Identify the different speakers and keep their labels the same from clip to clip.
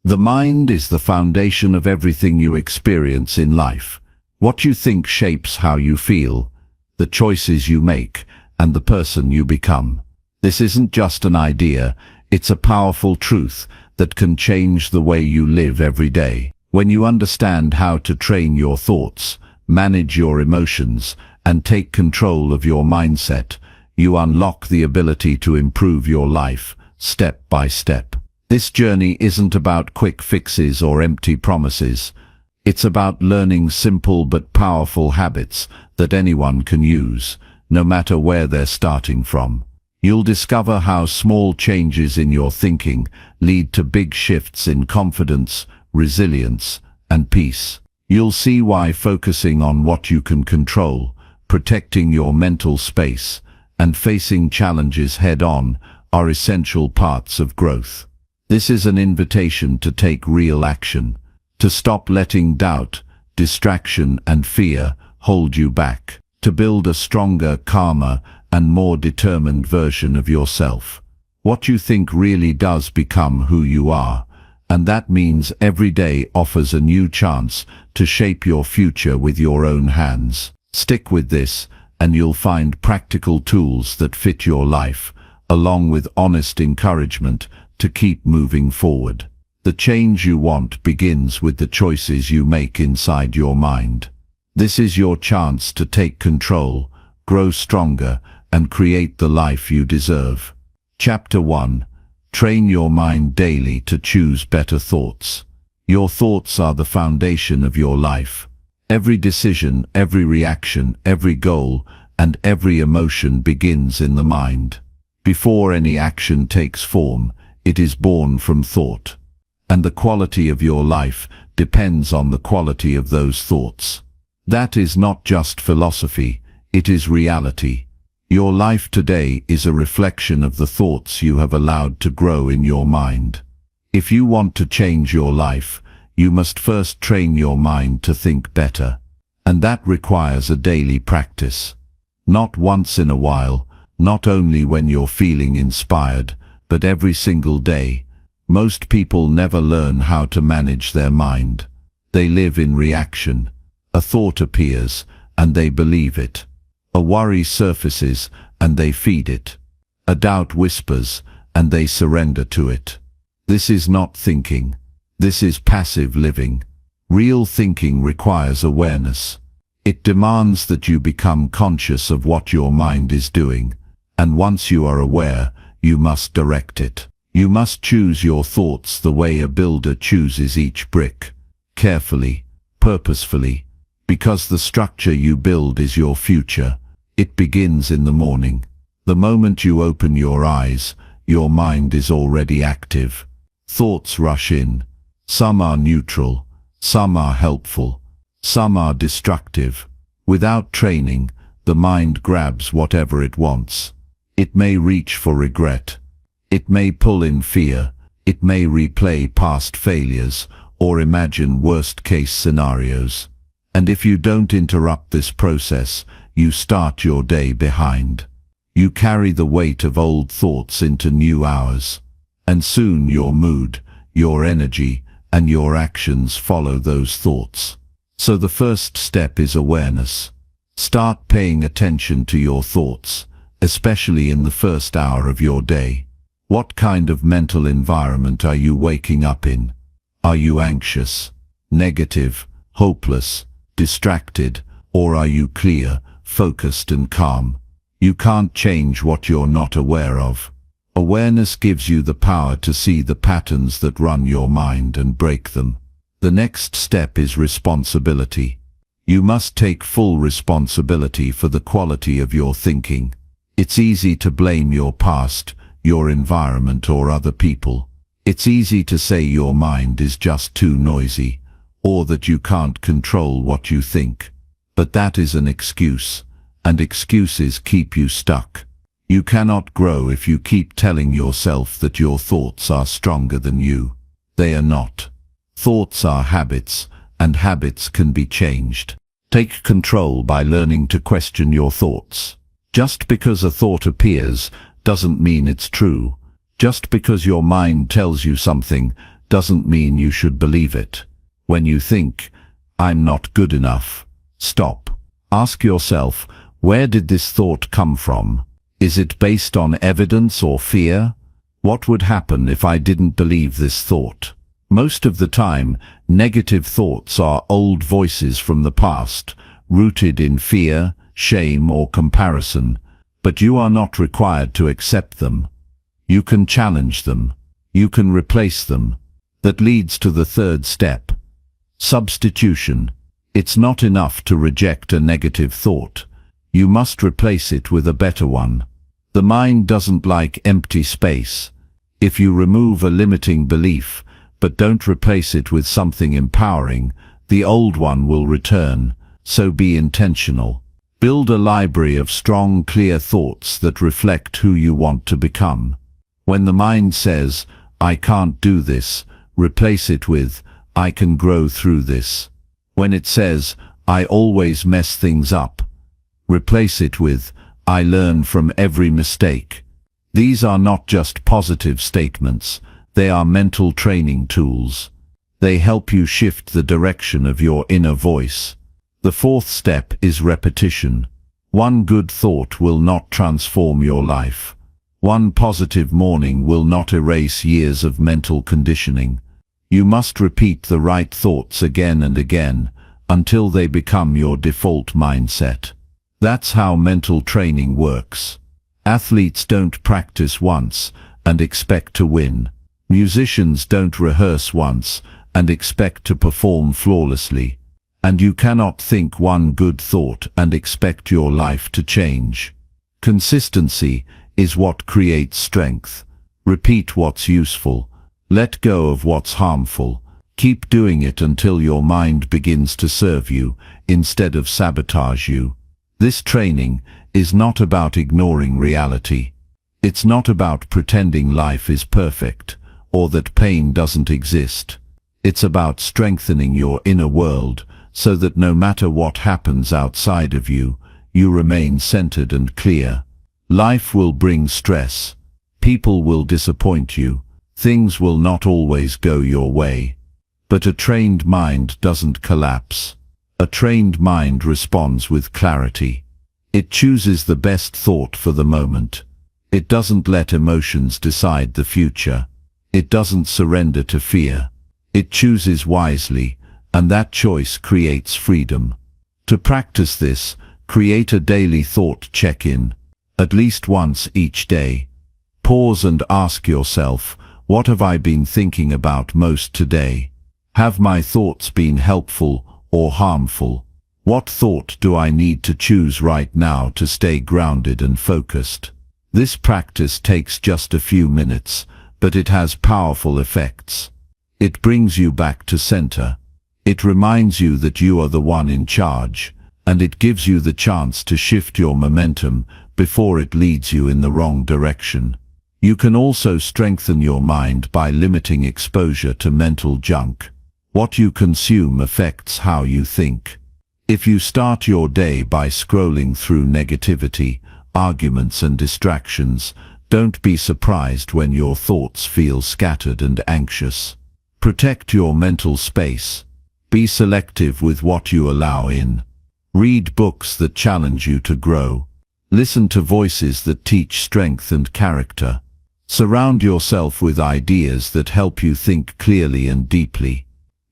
Speaker 1: The mind is the foundation of everything you experience in life. What you think shapes how you feel, the choices you make, and the person you become. This isn't just an idea, it's a powerful truth that can change the way you live every day. When you understand how to train your thoughts, manage your emotions, and take control of your mindset, you unlock the ability to improve your life, step by step. This journey isn't about quick fixes or empty promises. It's about learning simple but powerful habits that anyone can use, no matter where they're starting from. You'll discover how small changes in your thinking lead to big shifts in confidence, resilience, and peace. You'll see why focusing on what you can control, protecting your mental space, and facing challenges head-on are essential parts of growth. This is an invitation to take real action, to stop letting doubt, distraction, and fear hold you back, to build a stronger, calmer, and more determined version of yourself. What you think really does become who you are, and that means every day offers a new chance to shape your future with your own hands. Stick with this, and you'll find practical tools that fit your life, along with honest encouragement to keep moving forward. The change you want begins with the choices you make inside your mind. This is your chance to take control, grow stronger, and create the life you deserve. Chapter 1. Train your mind daily to choose better thoughts. Your thoughts are the foundation of your life. Every decision, every reaction, every goal, and every emotion begins in the mind. Before any action takes form, it is born from thought. And the quality of your life depends on the quality of those thoughts. That is not just philosophy, it is reality. Your life today is a reflection of the thoughts you have allowed to grow in your mind. If you want to change your life, you must first train your mind to think better. And that requires a daily practice. Not once in a while, not only when you're feeling inspired, but every single day. Most people never learn how to manage their mind. They live in reaction. A thought appears, and they believe it. A worry surfaces, and they feed it. A doubt whispers, and they surrender to it. This is not thinking. This is passive living. Real thinking requires awareness. It demands that you become conscious of what your mind is doing, and once you are aware, you must direct it. You must choose your thoughts the way a builder chooses each brick, carefully, purposefully, because the structure you build is your future. It begins in the morning. The moment you open your eyes, your mind is already active. Thoughts rush in. Some are neutral, some are helpful, some are destructive. Without training, the mind grabs whatever it wants. It may reach for regret. It may pull in fear. It may replay past failures or imagine worst-case scenarios. And if you don't interrupt this process, you start your day behind. You carry the weight of old thoughts into new hours. And soon your mood, your energy, and your actions follow those thoughts. So the first step is awareness. Start paying attention to your thoughts, especially in the first hour of your day. What kind of mental environment are you waking up in? Are you anxious, negative, hopeless, distracted, or are you clear, focused and calm? You can't change what you're not aware of. Awareness gives you the power to see the patterns that run your mind and break them. The next step is responsibility. You must take full responsibility for the quality of your thinking. It's easy to blame your past, your environment, or other people. It's easy to say your mind is just too noisy, or that you can't control what you think. But that is an excuse, and excuses keep you stuck. You cannot grow if you keep telling yourself that your thoughts are stronger than you. They are not. Thoughts are habits, and habits can be changed. Take control by learning to question your thoughts. Just because a thought appears doesn't mean it's true. Just because your mind tells you something doesn't mean you should believe it. When you think, "I'm not good enough," stop. Ask yourself, where did this thought come from? Is it based on evidence or fear? What would happen if I didn't believe this thought? Most of the time, negative thoughts are old voices from the past, rooted in fear, shame, or comparison, but you are not required to accept them. You can challenge them. You can replace them. That leads to the third step. Substitution. It's not enough to reject a negative thought. You must replace it with a better one. The mind doesn't like empty space. If you remove a limiting belief, but don't replace it with something empowering, the old one will return. So be intentional. Build a library of strong, clear thoughts that reflect who you want to become. When the mind says, "I can't do this," replace it with, "I can grow through this." When it says, "I always mess things up," replace it with, "I learn from every mistake." These are not just positive statements, they are mental training tools. They help you shift the direction of your inner voice. The fourth step is repetition. One good thought will not transform your life. One positive morning will not erase years of mental conditioning. You must repeat the right thoughts again and again, until they become your default mindset. That's how mental training works. Athletes don't practice once and expect to win. Musicians don't rehearse once and expect to perform flawlessly. And you cannot think one good thought and expect your life to change. Consistency is what creates strength. Repeat what's useful. Let go of what's harmful. Keep doing it until your mind begins to serve you instead of sabotage you. This training is not about ignoring reality. It's not about pretending life is perfect or that pain doesn't exist. It's about strengthening your inner world so that no matter what happens outside of you, you remain centered and clear. Life will bring stress. People will disappoint you. Things will not always go your way. But a trained mind doesn't collapse. A trained mind responds with clarity. It chooses the best thought for the moment. It doesn't let emotions decide the future. It doesn't surrender to fear. It chooses wisely, and that choice creates freedom. To practice this, create a daily thought check-in, at least once each day. Pause and ask yourself, what have I been thinking about most today? Have my thoughts been helpful or harmful? What thought do I need to choose right now to stay grounded and focused? This practice takes just a few minutes, but it has powerful effects. It brings you back to center. It reminds you that you are the one in charge, and it gives you the chance to shift your momentum before it leads you in the wrong direction. You can also strengthen your mind by limiting exposure to mental junk. What you consume affects how you think. If you start your day by scrolling through negativity, arguments and distractions, don't be surprised when your thoughts feel scattered and anxious. Protect your mental space. Be selective with what you allow in. Read books that challenge you to grow. Listen to voices that teach strength and character. Surround yourself with ideas that help you think clearly and deeply.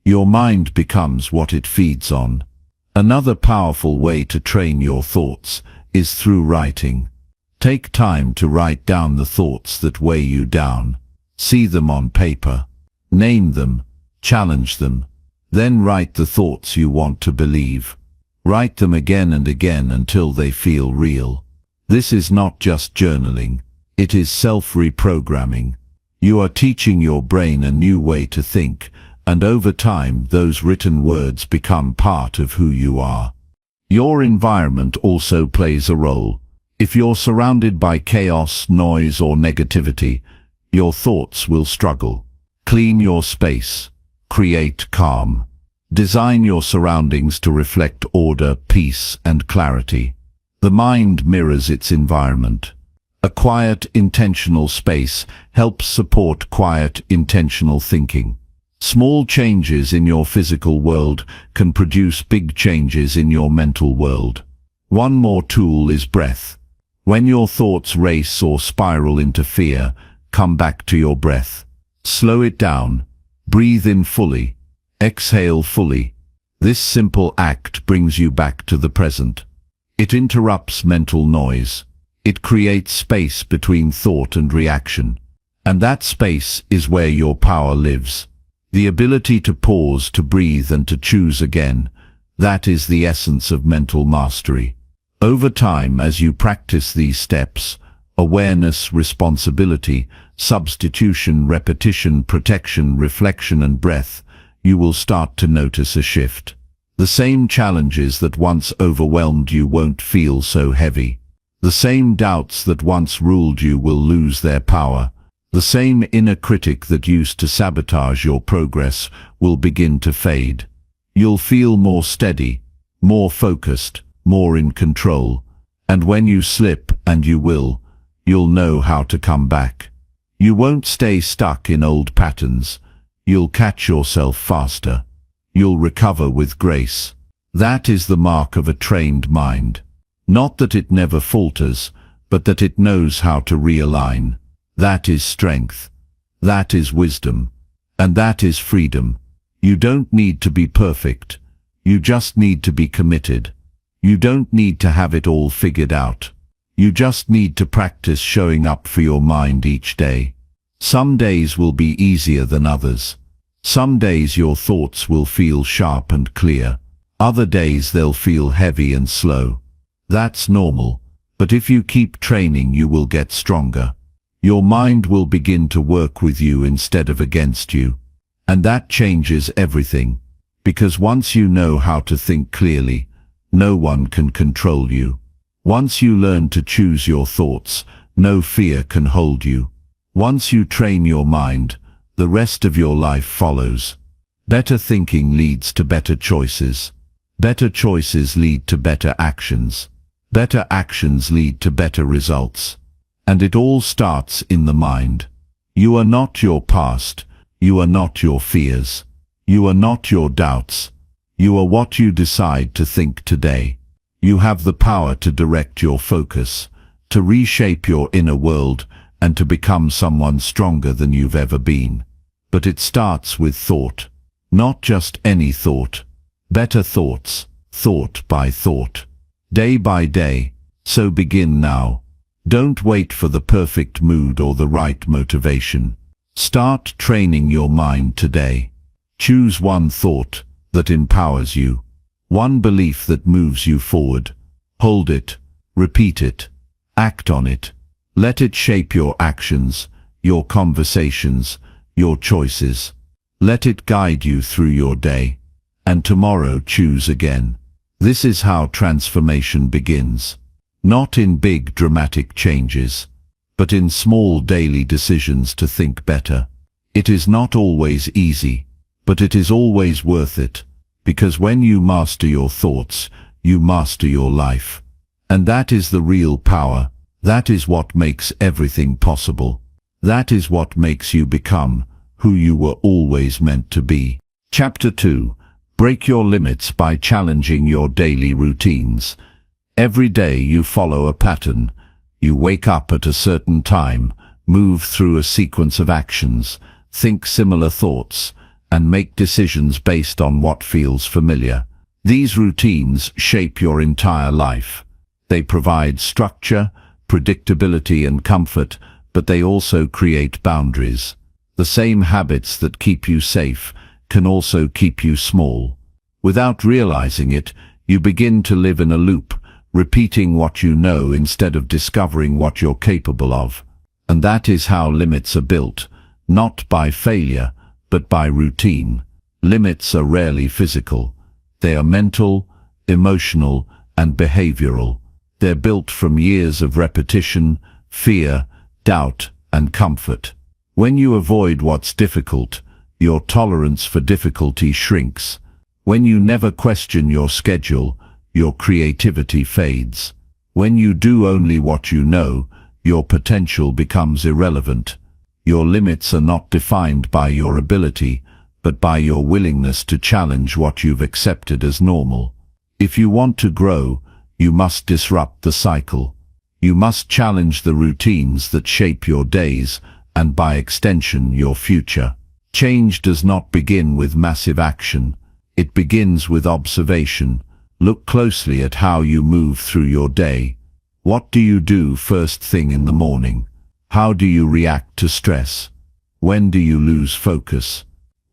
Speaker 1: Your mind becomes what it feeds on. Another powerful way to train your thoughts is through writing. Take time to write down the thoughts that weigh you down. See them on paper. Name them. Challenge them. Then write the thoughts you want to believe. Write them again and again until they feel real. This is not just journaling. It is self-reprogramming. You are teaching your brain a new way to think, and over time those written words become part of who you are. Your environment also plays a role. If you're surrounded by chaos, noise, or negativity, your thoughts will struggle. Clean your space. Create calm. Design your surroundings to reflect order, peace, and clarity. The mind mirrors its environment. A quiet, intentional space helps support quiet, intentional thinking. Small changes in your physical world can produce big changes in your mental world. One more tool is breath. When your thoughts race or spiral into fear, come back to your breath. Slow it down. Breathe in fully. Exhale fully. This simple act brings you back to the present. It interrupts mental noise. It creates space between thought and reaction. And that space is where your power lives. The ability to pause, to breathe, and to choose again, that is the essence of mental mastery. Over time, as you practice these steps, awareness, responsibility, substitution, repetition, protection, reflection, and breath, you will start to notice a shift. The same challenges that once overwhelmed you won't feel so heavy. The same doubts that once ruled you will lose their power. The same inner critic that used to sabotage your progress will begin to fade. You'll feel more steady, more focused, more in control. And when you slip, and you will, you'll know how to come back. You won't stay stuck in old patterns. You'll catch yourself faster. You'll recover with grace. That is the mark of a trained mind. Not that it never falters, but that it knows how to realign. That is strength. That is wisdom. And that is freedom. You don't need to be perfect. You just need to be committed. You don't need to have it all figured out. You just need to practice showing up for your mind each day. Some days will be easier than others. Some days your thoughts will feel sharp and clear. Other days they'll feel heavy and slow. That's normal. But if you keep training, you will get stronger. Your mind will begin to work with you instead of against you. And that changes everything. Because once you know how to think clearly, no one can control you. Once you learn to choose your thoughts, no fear can hold you. Once you train your mind, the rest of your life follows. Better thinking leads to better choices. Better choices lead to better actions. Better actions lead to better results. And it all starts in the mind. You are not your past. You are not your fears. You are not your doubts. You are what you decide to think today. You have the power to direct your focus, to reshape your inner world, and to become someone stronger than you've ever been. But it starts with thought. Not just any thought. Better thoughts, thought by thought. Day by day. So begin now. Don't wait for the perfect mood or the right motivation. Start training your mind today. Choose one thought that empowers you. One belief that moves you forward. Hold it. Repeat it. Act on it. Let it shape your actions, your conversations, your choices. Let it guide you through your day. And tomorrow choose again. This is how transformation begins. Not in big dramatic changes, but in small daily decisions to think better. It is not always easy, but it is always worth it, because when you master your thoughts, you master your life. And that is the real power. That is what makes everything possible. That is what makes you become who you were always meant to be. Chapter 2. Break your limits by challenging your daily routines. Every day you follow a pattern. You wake up at a certain time, move through a sequence of actions, think similar thoughts, and make decisions based on what feels familiar. These routines shape your entire life. They provide structure, predictability, and comfort, but they also create boundaries. The same habits that keep you safe can also keep you small. Without realizing it, you begin to live in a loop, repeating what you know instead of discovering what you're capable of. And that is how limits are built, not by failure, but by routine. Limits are rarely physical. They are mental, emotional, and behavioral. They're built from years of repetition, fear, doubt, and comfort. When you avoid what's difficult, your tolerance for difficulty shrinks. When you never question your schedule, your creativity fades. When you do only what you know, your potential becomes irrelevant. Your limits are not defined by your ability, but by your willingness to challenge what you've accepted as normal. If you want to grow, you must disrupt the cycle. You must challenge the routines that shape your days and, by extension, your future. Change does not begin with massive action. It begins with observation. Look closely at how you move through your day. What do you do first thing in the morning? How do you react to stress? When do you lose focus?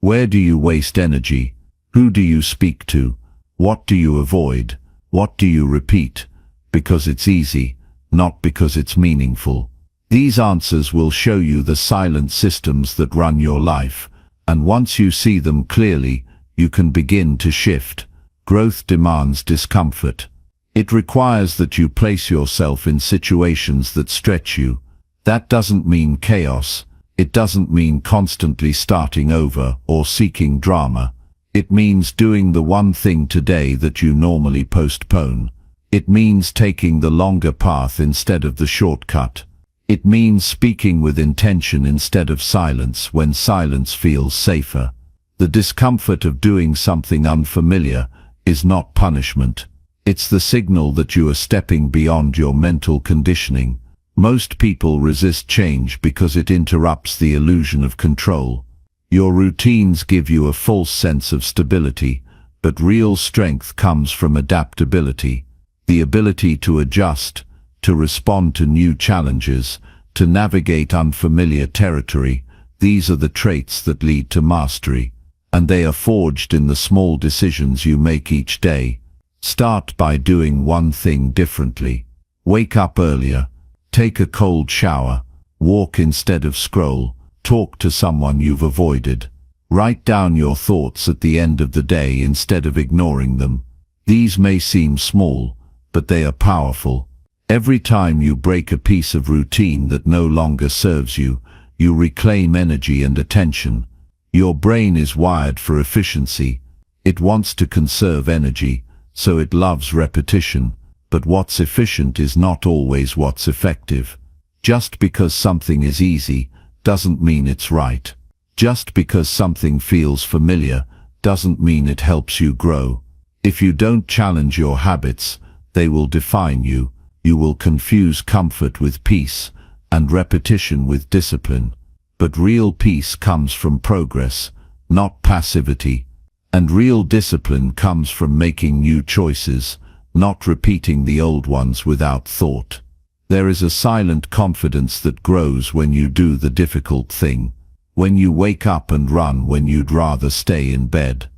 Speaker 1: Where do you waste energy? Who do you speak to? What do you avoid? What do you repeat? Because it's easy, not because it's meaningful. These answers will show you the silent systems that run your life, and once you see them clearly, you can begin to shift. Growth demands discomfort. It requires that you place yourself in situations that stretch you. That doesn't mean chaos. It doesn't mean constantly starting over or seeking drama. It means doing the one thing today that you normally postpone. It means taking the longer path instead of the shortcut. It means speaking with intention instead of silence when silence feels safer. The discomfort of doing something unfamiliar is not punishment. It's the signal that you are stepping beyond your mental conditioning. Most people resist change because it interrupts the illusion of control. Your routines give you a false sense of stability, but real strength comes from adaptability, the ability to adjust, to respond to new challenges, to navigate unfamiliar territory. These are the traits that lead to mastery, and they are forged in the small decisions you make each day. Start by doing one thing differently. Wake up earlier. Take a cold shower. Walk instead of scroll. Talk to someone you've avoided. Write down your thoughts at the end of the day instead of ignoring them. These may seem small, but they are powerful. Every time you break a piece of routine that no longer serves you, you reclaim energy and attention. Your brain is wired for efficiency. It wants to conserve energy, so it loves repetition. But what's efficient is not always what's effective. Just because something is easy doesn't mean it's right. Just because something feels familiar doesn't mean it helps you grow. If you don't challenge your habits, they will define you. You will confuse comfort with peace and repetition with discipline. But real peace comes from progress, not passivity. And real discipline comes from making new choices, not repeating the old ones without thought. There is a silent confidence that grows when you do the difficult thing, when you wake up and run when you'd rather stay in bed,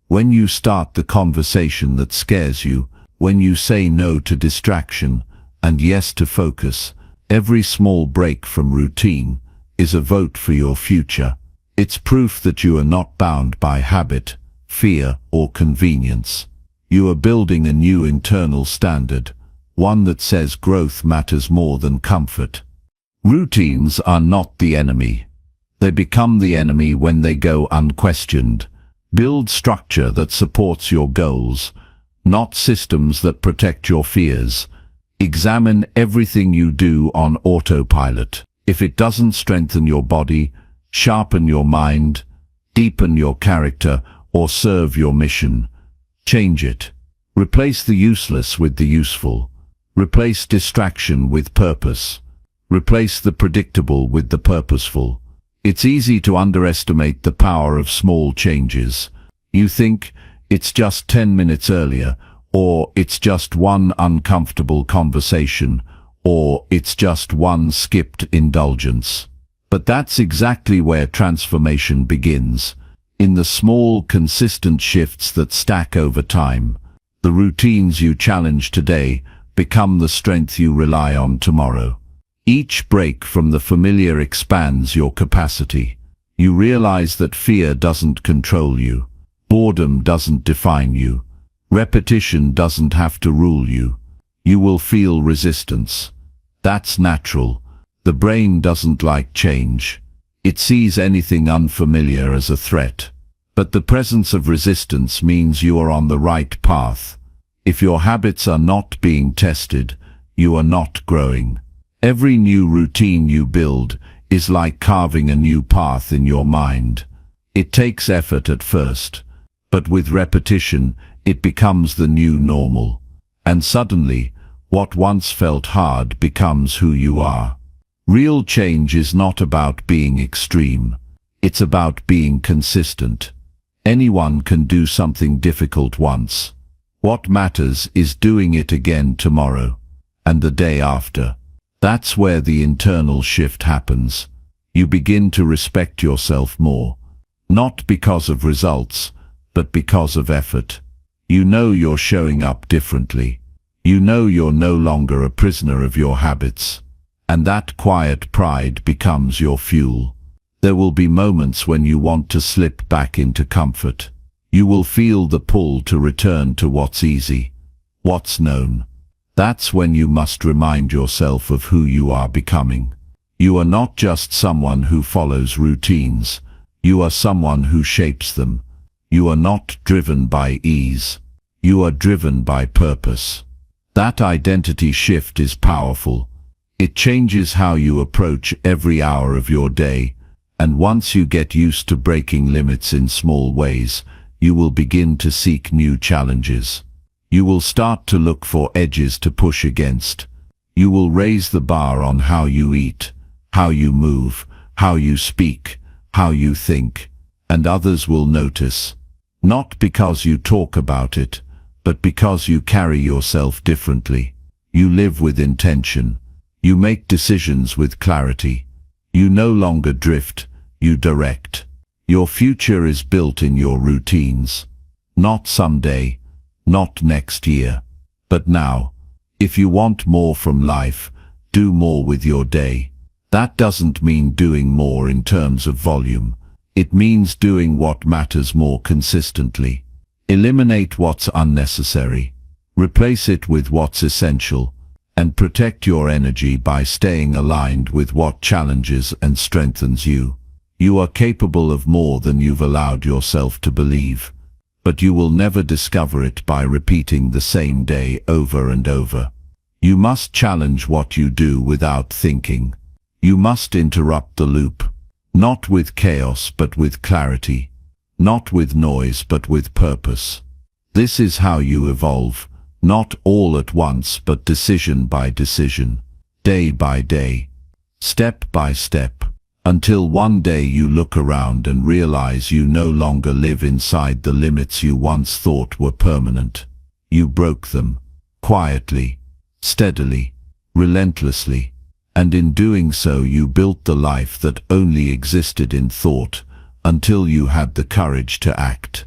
Speaker 1: when you start the conversation that scares you, when you say no to distraction and yes to focus. Every small break from routine is a vote for your future. It's proof that you are not bound by habit, fear, or convenience. You are building a new internal standard, one that says growth matters more than comfort. Routines are not the enemy. They become the enemy when they go unquestioned. Build structure that supports your goals, not systems that protect your fears. Examine everything you do on autopilot. If it doesn't strengthen your body, sharpen your mind, deepen your character, or serve your mission, change it. Replace the useless with the useful. Replace distraction with purpose. Replace the predictable with the purposeful. It's easy to underestimate the power of small changes. You think, it's just 10 minutes earlier, or it's just one uncomfortable conversation, or it's just one skipped indulgence. But that's exactly where transformation begins. In the small, consistent shifts that stack over time. The routines you challenge today become the strength you rely on tomorrow. Each break from the familiar expands your capacity. You realize that fear doesn't control you. Boredom doesn't define you. Repetition doesn't have to rule you. You will feel resistance. That's natural. The brain doesn't like change. It sees anything unfamiliar as a threat. But the presence of resistance means you are on the right path. If your habits are not being tested, you are not growing. Every new routine you build is like carving a new path in your mind. It takes effort at first, but with repetition, it becomes the new normal. And suddenly, what once felt hard becomes who you are. Real change is not about being extreme. It's about being consistent. Anyone can do something difficult once. What matters is doing it again tomorrow, and the day after. That's where the internal shift happens. You begin to respect yourself more. Not because of results, but because of effort. You know you're showing up differently. You know you're no longer a prisoner of your habits. And that quiet pride becomes your fuel. There will be moments when you want to slip back into comfort. You will feel the pull to return to what's easy, what's known. That's when you must remind yourself of who you are becoming. You are not just someone who follows routines. You are someone who shapes them. You are not driven by ease. You are driven by purpose. That identity shift is powerful. It changes how you approach every hour of your day, and once you get used to breaking limits in small ways, you will begin to seek new challenges. You will start to look for edges to push against. You will raise the bar on how you eat, how you move, how you speak, how you think, and others will notice. Not because you talk about it, but because you carry yourself differently. You live with intention. You make decisions with clarity. You no longer drift, you direct. Your future is built in your routines. Not someday, not next year, but now. If you want more from life, do more with your day. That doesn't mean doing more in terms of volume. It means doing what matters more consistently. Eliminate what's unnecessary. Replace it with what's essential. And protect your energy by staying aligned with what challenges and strengthens you. You are capable of more than you've allowed yourself to believe. But you will never discover it by repeating the same day over and over. You must challenge what you do without thinking. You must interrupt the loop. Not with chaos but with clarity. Not with noise but with purpose. This is how you evolve. Not all at once but decision by decision. Day by day. Step by step. Until one day you look around and realize you no longer live inside the limits you once thought were permanent. You broke them. Quietly. Steadily. Relentlessly. And in doing so you built the life that only existed in thought, until you had the courage to act.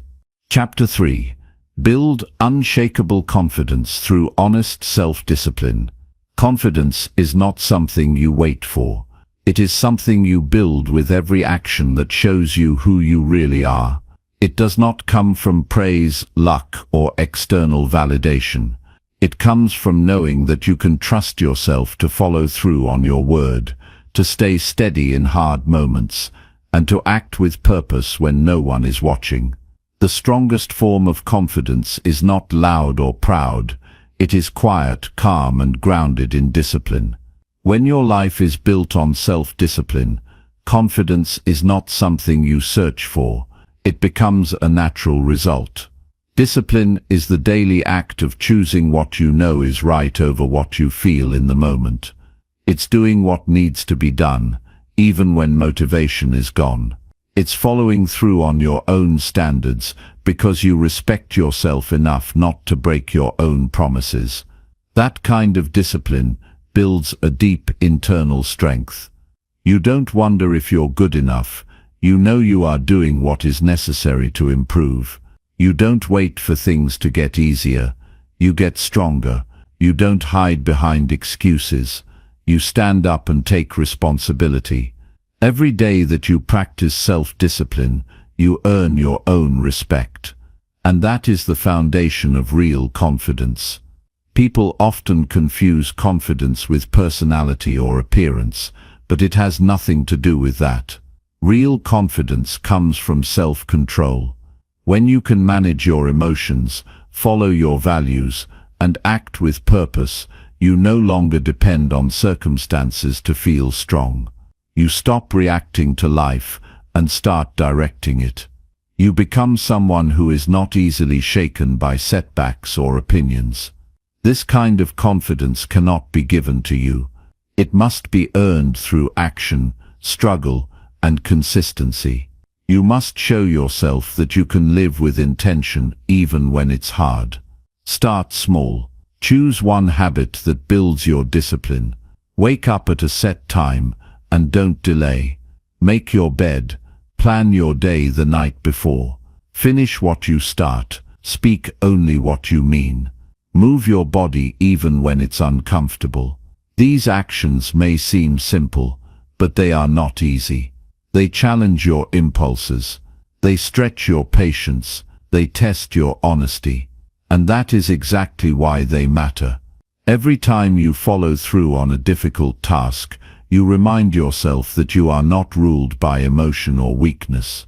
Speaker 1: Chapter 3. Build unshakable confidence through honest self-discipline. Confidence is not something you wait for. It is something you build with every action that shows you who you really are. It does not come from praise, luck, or external validation. It comes from knowing that you can trust yourself to follow through on your word, to stay steady in hard moments, and to act with purpose when no one is watching. The strongest form of confidence is not loud or proud. It is quiet, calm, and grounded in discipline. When your life is built on self-discipline, confidence is not something you search for. It becomes a natural result. Discipline is the daily act of choosing what you know is right over what you feel in the moment. It's doing what needs to be done, even when motivation is gone. It's following through on your own standards because you respect yourself enough not to break your own promises. That kind of discipline builds a deep internal strength. You don't wonder if you're good enough. You know you are doing what is necessary to improve. You don't wait for things to get easier. You get stronger. You don't hide behind excuses. You stand up and take responsibility. Every day that you practice self-discipline, you earn your own respect. And that is the foundation of real confidence. People often confuse confidence with personality or appearance, but it has nothing to do with that. Real confidence comes from self-control. When you can manage your emotions, follow your values, and act with purpose, you no longer depend on circumstances to feel strong. You stop reacting to life and start directing it. You become someone who is not easily shaken by setbacks or opinions. This kind of confidence cannot be given to you. It must be earned through action, struggle, and consistency. You must show yourself that you can live with intention even when it's hard. Start small. Choose one habit that builds your discipline. Wake up at a set time and don't delay. Make your bed. Plan your day the night before. Finish what you start. Speak only what you mean. Move your body even when it's uncomfortable. These actions may seem simple, but they are not easy. They challenge your impulses. They stretch your patience. They test your honesty. And that is exactly why they matter. Every time you follow through on a difficult task, you remind yourself that you are not ruled by emotion or weakness.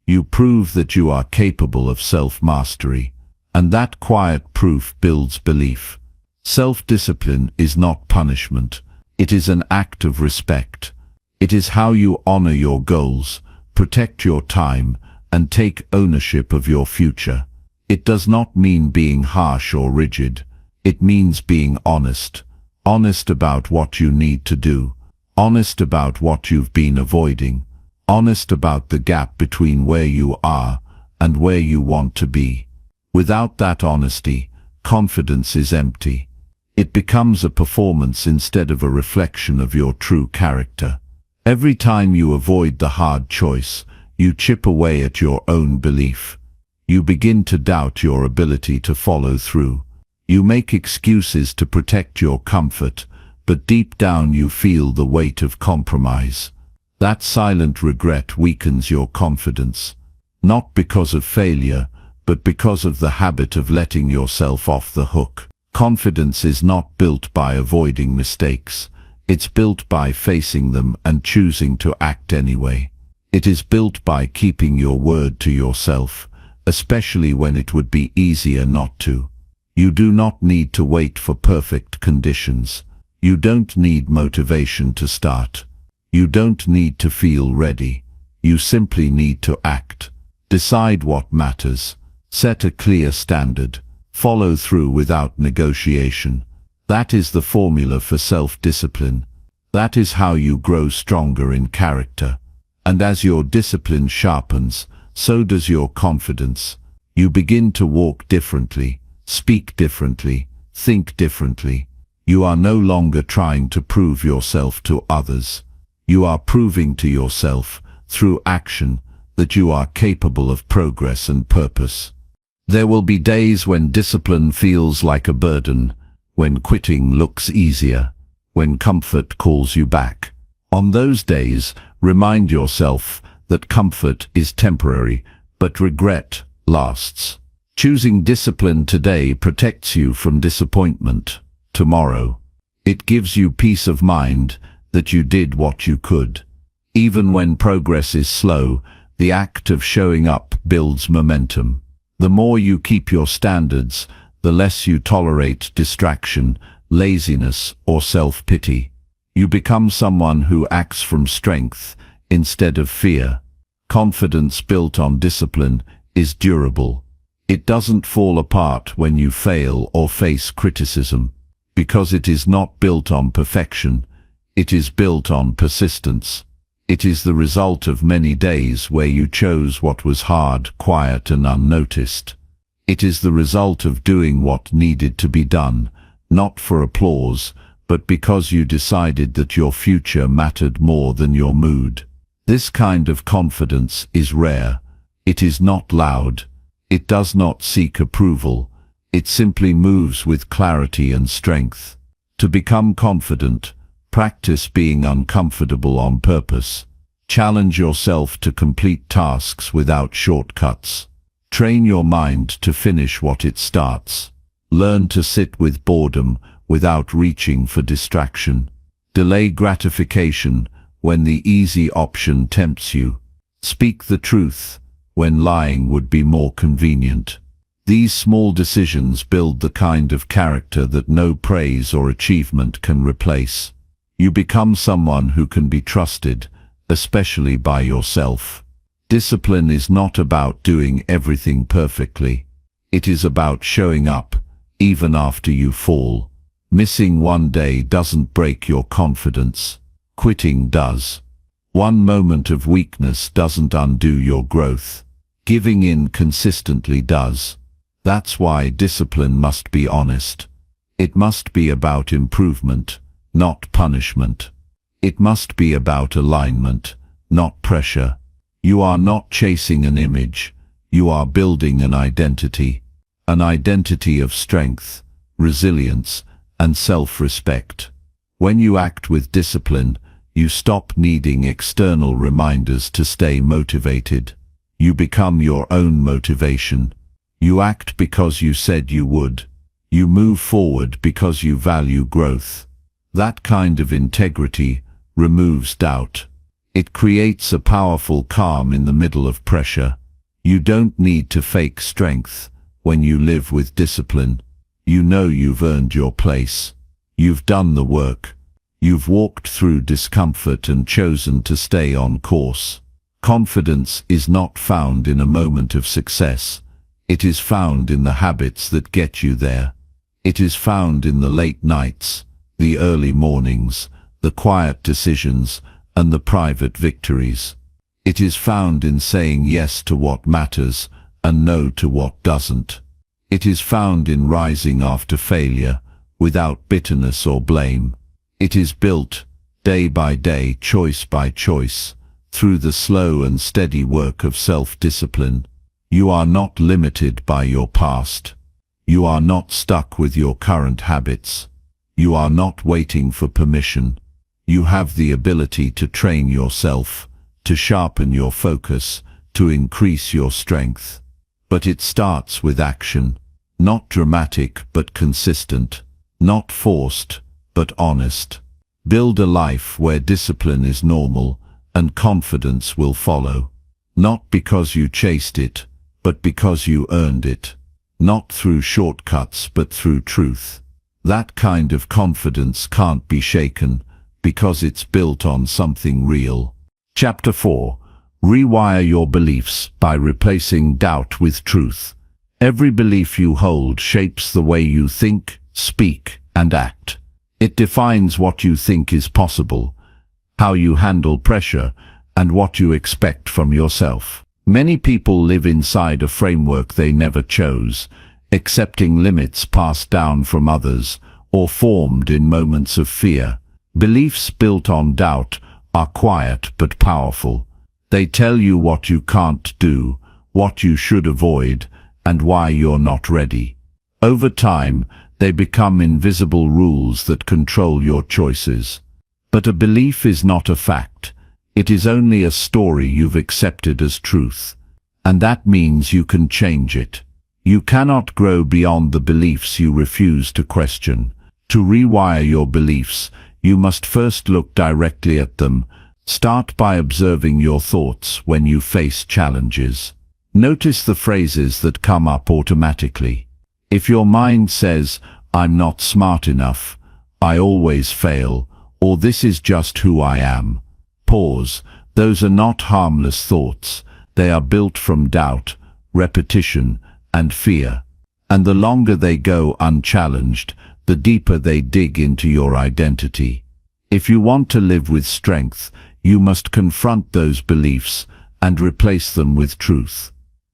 Speaker 1: You prove that you are capable of self-mastery, and that quiet proof builds belief. Self-discipline is not punishment. It is an act of respect. It is how you honor your goals, protect your time, and take ownership of your future. It does not mean being harsh or rigid. It means being honest. Honest about what you need to do. Honest about what you've been avoiding. Honest about the gap between where you are and where you want to be. Without that honesty, confidence is empty. It becomes a performance instead of a reflection of your true character. Every time you avoid the hard choice, you chip away at your own belief. You begin to doubt your ability to follow through. You make excuses to protect your comfort, but deep down you feel the weight of compromise. That silent regret weakens your confidence, not because of failure, but because of the habit of letting yourself off the hook. Confidence is not built by avoiding mistakes. It's built by facing them and choosing to act anyway. It is built by keeping your word to yourself, especially when it would be easier not to. You do not need to wait for perfect conditions. You don't need motivation to start. You don't need to feel ready. You simply need to act. Decide what matters. Set a clear standard. Follow through without negotiation. That is the formula for self-discipline. That is how you grow stronger in character. And as your discipline sharpens, so does your confidence. You begin to walk differently, speak differently, think differently. You are no longer trying to prove yourself to others. You are proving to yourself, through action, that you are capable of progress and purpose. There will be days when discipline feels like a burden, when quitting looks easier, when comfort calls you back. On those days, remind yourself that comfort is temporary, but regret lasts. Choosing discipline today protects you from disappointment tomorrow. It gives you peace of mind that you did what you could. Even when progress is slow, the act of showing up builds momentum. The more you keep your standards, the less you tolerate distraction, laziness, or self-pity. You become someone who acts from strength instead of fear. Confidence built on discipline is durable. It doesn't fall apart when you fail or face criticism, because it is not built on perfection. It is built on persistence. It is the result of many days where you chose what was hard, quiet, and unnoticed. It is the result of doing what needed to be done, not for applause, but because you decided that your future mattered more than your mood. This kind of confidence is rare. It is not loud. It does not seek approval. It simply moves with clarity and strength. To become confident, practice being uncomfortable on purpose. Challenge yourself to complete tasks without shortcuts. Train your mind to finish what it starts. Learn to sit with boredom without reaching for distraction. Delay gratification when the easy option tempts you. Speak the truth when lying would be more convenient. These small decisions build the kind of character that no praise or achievement can replace. You become someone who can be trusted, especially by yourself. Discipline is not about doing everything perfectly. It is about showing up, even after you fall. Missing one day doesn't break your confidence. Quitting does. One moment of weakness doesn't undo your growth. Giving in consistently does. That's why discipline must be honest. It must be about improvement, not punishment. It must be about alignment, not pressure. You are not chasing an image. You are building an identity of strength, resilience, and self-respect. When you act with discipline, you stop needing external reminders to stay motivated. You become your own motivation. You act because you said you would. You move forward because you value growth. That kind of integrity removes doubt. It creates a powerful calm in the middle of pressure. You don't need to fake strength. When you live with discipline, you know you've earned your place. You've done the work. You've walked through discomfort and chosen to stay on course. Confidence is not found in a moment of success. It is found in the habits that get you there. It is found in the late nights, the early mornings, the quiet decisions, and the private victories. It is found in saying yes to what matters and no to what doesn't. It is found in rising after failure, without bitterness or blame. It is built, day by day, choice by choice, through the slow and steady work of self-discipline. You are not limited by your past. You are not stuck with your current habits. You are not waiting for permission. You have the ability to train yourself, to sharpen your focus, to increase your strength. But it starts with action, not dramatic but consistent, not forced but honest. Build a life where discipline is normal and confidence will follow. Not because you chased it, but because you earned it. Not through shortcuts but through truth. That kind of confidence can't be shaken, because it's built on something real. Chapter 4. Rewire your beliefs by replacing doubt with truth. Every belief you hold shapes the way you think, speak, and act. It defines what you think is possible, how you handle pressure, and what you expect from yourself. Many people live inside a framework they never chose, accepting limits passed down from others or formed in moments of fear. Beliefs built on doubt are quiet but powerful. They tell you what you can't do, what you should avoid, and why you're not ready. Over time, they become invisible rules that control your choices. But a belief is not a fact. It is only a story you've accepted as truth. And that means you can change it. You cannot grow beyond the beliefs you refuse to question. To rewire your beliefs, you must first look directly at them. Start by observing your thoughts when you face challenges. Notice the phrases that come up automatically. If your mind says, "I'm not smart enough," "I always fail," or "this is just who I am," pause. Those are not harmless thoughts. They are built from doubt, repetition, and fear. And the longer they go unchallenged, the deeper they dig into your identity. If you want to live with strength, you must confront those beliefs and replace them with truth.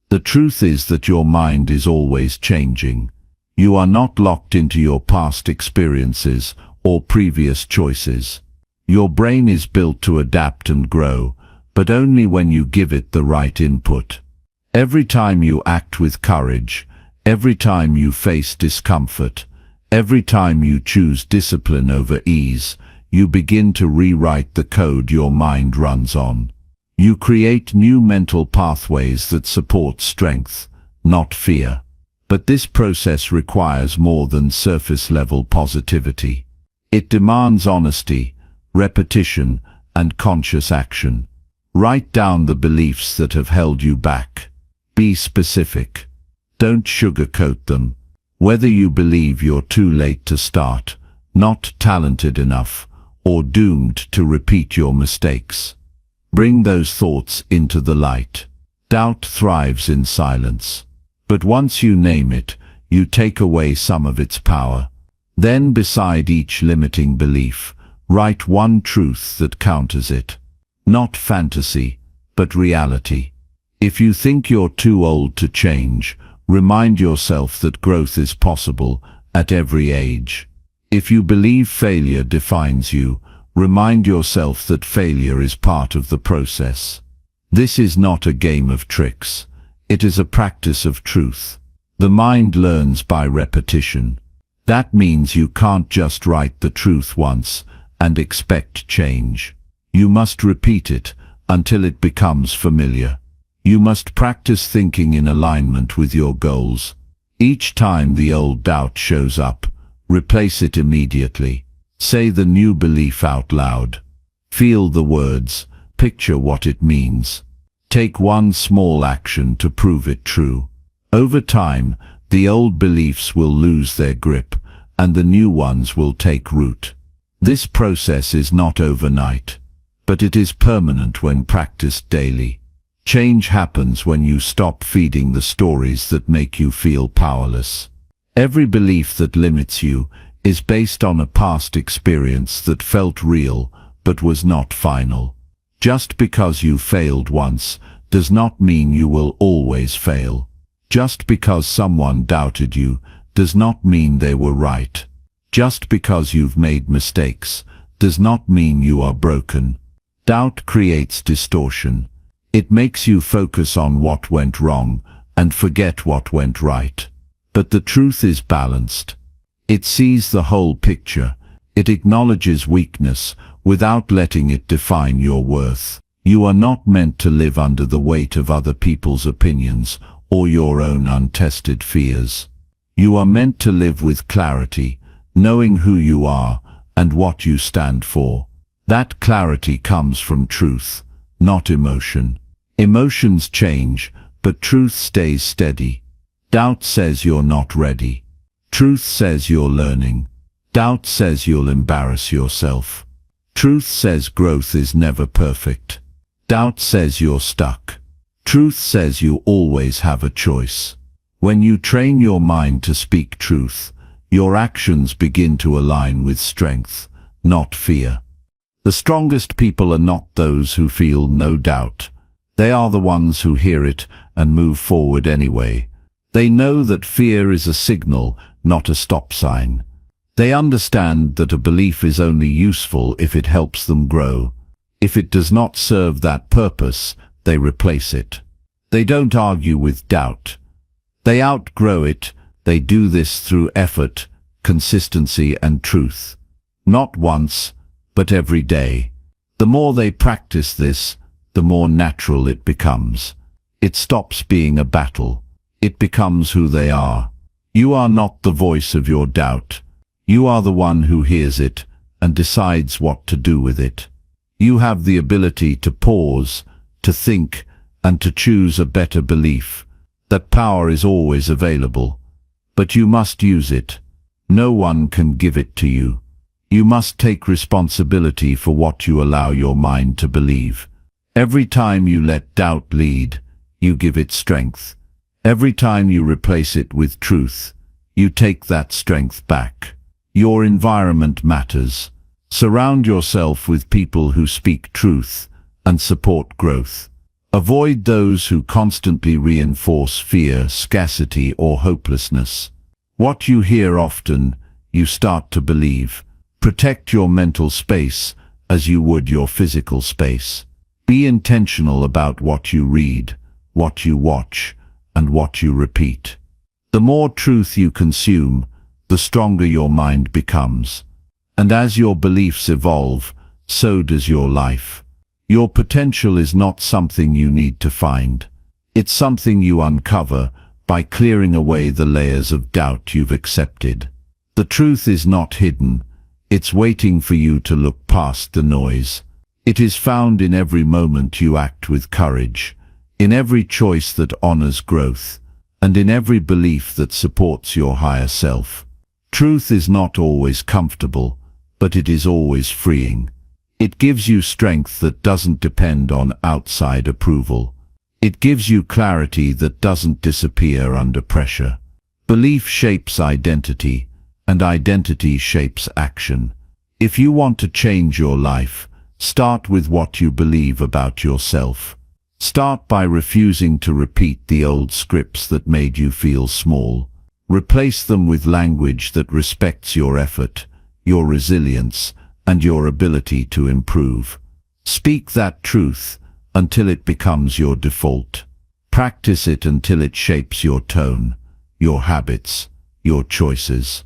Speaker 1: The truth is that your mind is always changing. You are not locked into your past experiences or previous choices. Your brain is built to adapt and grow, but only when you give it the right input. Every time you act with courage, every time you face discomfort, every time you choose discipline over ease, you begin to rewrite the code your mind runs on. You create new mental pathways that support strength, not fear. But this process requires more than surface-level positivity. It demands honesty, repetition, and conscious action. Write down the beliefs that have held you back. Be specific. Don't sugarcoat them. Whether you believe you're too late to start, not talented enough, or doomed to repeat your mistakes. Bring those thoughts into the light. Doubt thrives in silence. But once you name it, you take away some of its power. Then beside each limiting belief, write one truth that counters it. Not fantasy, but reality. If you think you're too old to change, remind yourself that growth is possible at every age. If you believe failure defines you, remind yourself that failure is part of the process. This is not a game of tricks. It is a practice of truth. The mind learns by repetition. That means you can't just write the truth once and expect change. You must repeat it until it becomes familiar. You must practice thinking in alignment with your goals. Each time the old doubt shows up, replace it immediately. Say the new belief out loud. Feel the words. Picture what it means. Take one small action to prove it true. Over time, the old beliefs will lose their grip, and the new ones will take root. This process is not overnight, but it is permanent when practiced daily. Change happens when you stop feeding the stories that make you feel powerless. Every belief that limits you is based on a past experience that felt real but was not final. Just because you failed once does not mean you will always fail. Just because someone doubted you does not mean they were right. Just because you've made mistakes does not mean you are broken. Doubt creates distortion. It makes you focus on what went wrong and forget what went right. But the truth is balanced. It sees the whole picture. It acknowledges weakness without letting it define your worth. You are not meant to live under the weight of other people's opinions or your own untested fears. You are meant to live with clarity, knowing who you are and what you stand for. That clarity comes from truth, not emotion. Emotions change, but truth stays steady. Doubt says you're not ready. Truth says you're learning. Doubt says you'll embarrass yourself. Truth says growth is never perfect. Doubt says you're stuck. Truth says you always have a choice. When you train your mind to speak truth, your actions begin to align with strength, not fear. The strongest people are not those who feel no doubt. They are the ones who hear it and move forward anyway. They know that fear is a signal, not a stop sign. They understand that a belief is only useful if it helps them grow. If it does not serve that purpose, they replace it. They don't argue with doubt. They outgrow it. They do this through effort, consistency, and truth. Not once, but every day. The more they practice this, the more natural it becomes. It stops being a battle. It becomes who they are. You are not the voice of your doubt. You are the one who hears it and decides what to do with it. You have the ability to pause, to think, and to choose a better belief. That power is always available. But you must use it. No one can give it to you. You must take responsibility for what you allow your mind to believe. Every time you let doubt lead, you give it strength. Every time you replace it with truth, you take that strength back. Your environment matters. Surround yourself with people who speak truth and support growth. Avoid those who constantly reinforce fear, scarcity, or hopelessness. What you hear often, you start to believe. Protect your mental space as you would your physical space. Be intentional about what you read, what you watch, and what you repeat. The more truth you consume, the stronger your mind becomes. And as your beliefs evolve, so does your life. Your potential is not something you need to find. It's something you uncover by clearing away the layers of doubt you've accepted. The truth is not hidden. It's waiting for you to look past the noise. It is found in every moment you act with courage, in every choice that honors growth, and in every belief that supports your higher self. Truth is not always comfortable, but it is always freeing. It gives you strength that doesn't depend on outside approval. It gives you clarity that doesn't disappear under pressure. Belief shapes identity, and identity shapes action. If you want to change your life, start with what you believe about yourself. Start by refusing to repeat the old scripts that made you feel small. Replace them with language that respects your effort, your resilience, and your ability to improve. Speak that truth until it becomes your default. Practice it until it shapes your tone, your habits, your choices.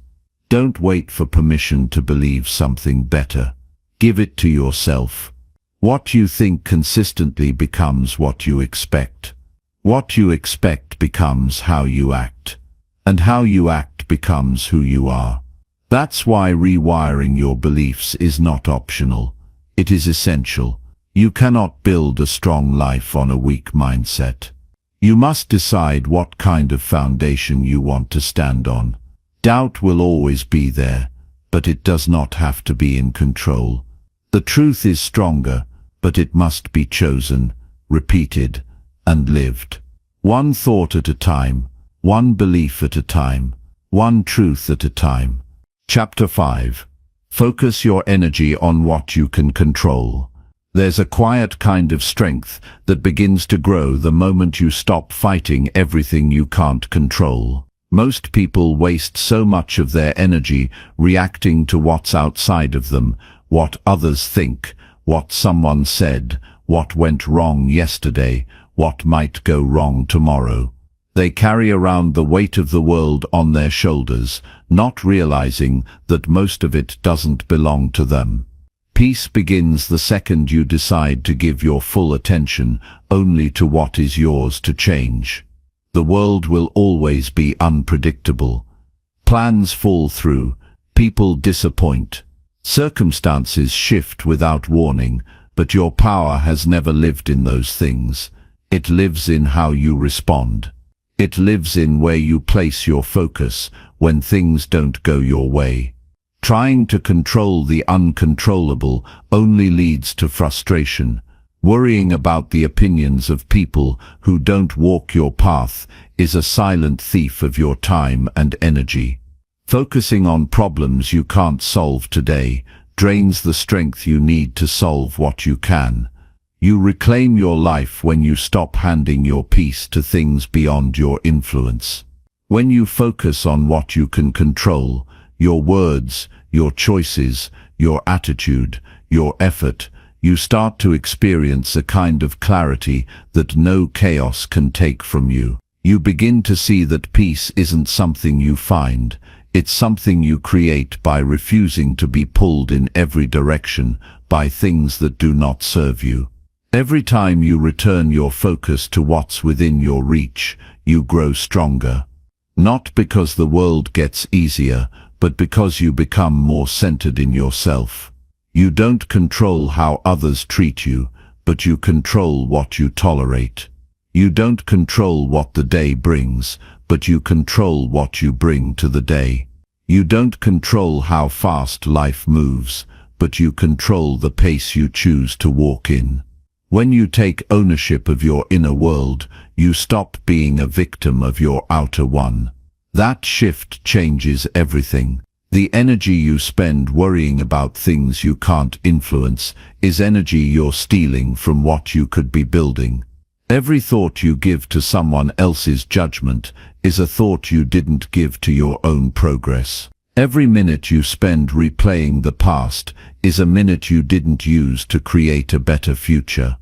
Speaker 1: Don't wait for permission to believe something better. Give it to yourself. What you think consistently becomes what you expect. What you expect becomes how you act. And how you act becomes who you are. That's why rewiring your beliefs is not optional. It is essential. You cannot build a strong life on a weak mindset. You must decide what kind of foundation you want to stand on. Doubt will always be there, but it does not have to be in control. The truth is stronger, but it must be chosen, repeated, and lived. One thought at a time, one belief at a time, one truth at a time. Chapter 5. Focus your energy on what you can control. There's a quiet kind of strength that begins to grow the moment you stop fighting everything you can't control. Most people waste so much of their energy reacting to what's outside of them, what others think, what someone said, what went wrong yesterday, what might go wrong tomorrow. They carry around the weight of the world on their shoulders, not realizing that most of it doesn't belong to them. Peace begins the second you decide to give your full attention only to what is yours to change. The world will always be unpredictable. Plans fall through, people disappoint, circumstances shift without warning, but your power has never lived in those things. It lives in how you respond. It lives in where you place your focus when things don't go your way. Trying to control the uncontrollable only leads to frustration. Worrying about the opinions of people who don't walk your path is a silent thief of your time and energy. Focusing on problems you can't solve today drains the strength you need to solve what you can. You reclaim your life when you stop handing your peace to things beyond your influence. When you focus on what you can control, your words, your choices, your attitude, your effort, you start to experience a kind of clarity that no chaos can take from you. You begin to see that peace isn't something you find, it's something you create by refusing to be pulled in every direction by things that do not serve you. Every time you return your focus to what's within your reach, you grow stronger. Not because the world gets easier, but because you become more centered in yourself. You don't control how others treat you, but you control what you tolerate. You don't control what the day brings, but you control what you bring to the day. You don't control how fast life moves, but you control the pace you choose to walk in. When you take ownership of your inner world, you stop being a victim of your outer one. That shift changes everything. The energy you spend worrying about things you can't influence is energy you're stealing from what you could be building. Every thought you give to someone else's judgment is a thought you didn't give to your own progress. Every minute you spend replaying the past is a minute you didn't use to create a better future.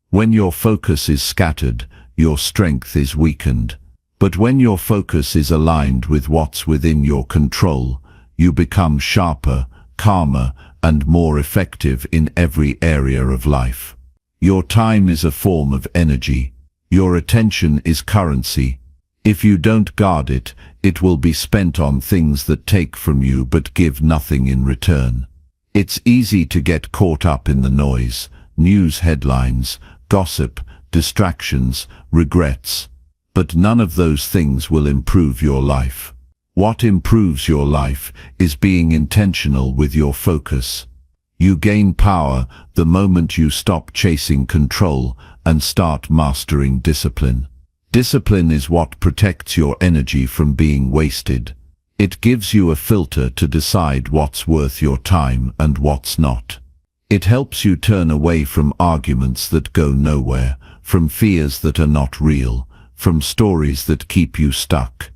Speaker 1: When your focus is scattered, your strength is weakened. But when your focus is aligned with what's within your control, you become sharper, calmer, and more effective in every area of life. Your time is a form of energy. Your attention is currency. If you don't guard it, it will be spent on things that take from you but give nothing in return. It's easy to get caught up in the noise, news headlines, gossip, distractions, regrets. But none of those things will improve your life. What improves your life is being intentional with your focus. You gain power the moment you stop chasing control and start mastering discipline. Discipline is what protects your energy from being wasted. It gives you a filter to decide what's worth your time and what's not. It helps you turn away from arguments that go nowhere, from fears that are not real, from stories that keep you stuck.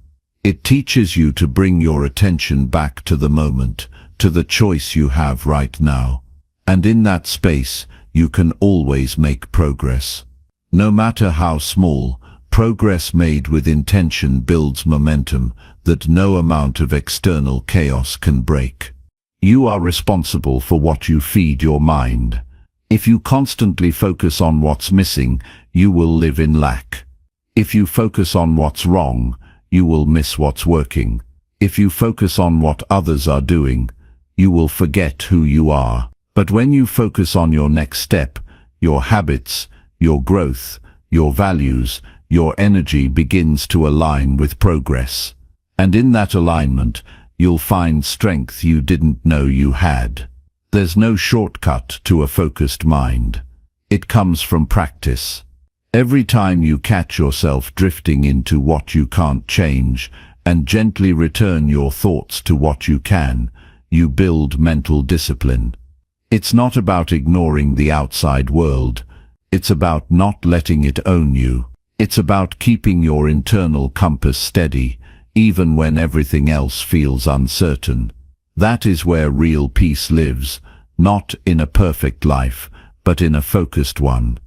Speaker 1: It teaches you to bring your attention back to the moment, to the choice you have right now. And in that space, you can always make progress. No matter how small, progress made with intention builds momentum that no amount of external chaos can break. You are responsible for what you feed your mind. If you constantly focus on what's missing, you will live in lack. If you focus on what's wrong, you will miss what's working. If you focus on what others are doing, you will forget who you are. But when you focus on your next step, your habits, your growth, your values, your energy begins to align with progress. And in that alignment, you'll find strength you didn't know you had. There's no shortcut to a focused mind. It comes from practice. Every time you catch yourself drifting into what you can't change and gently return your thoughts to what you can, you build mental discipline. It's not about ignoring the outside world. It's about not letting it own you. It's about keeping your internal compass steady, even when everything else feels uncertain. That is where real peace lives, not in a perfect life, but in a focused one.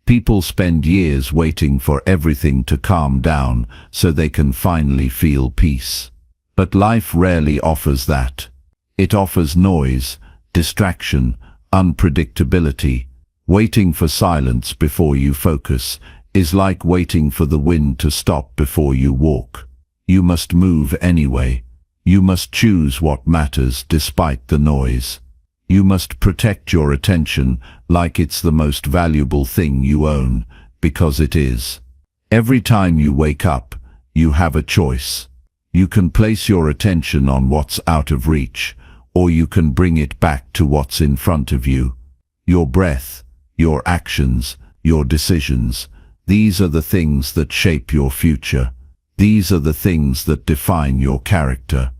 Speaker 1: People spend years waiting for everything to calm down so they can finally feel peace. But life rarely offers that. It offers noise, distraction, unpredictability. Waiting for silence before you focus is like waiting for the wind to stop before you walk. You must move anyway. You must choose what matters despite the noise. You must protect your attention like it's the most valuable thing you own, because it is. Every time you wake up, you have a choice. You can place your attention on what's out of reach, or you can bring it back to what's in front of you. Your breath, your actions, your decisions, these are the things that shape your future. These are the things that define your character.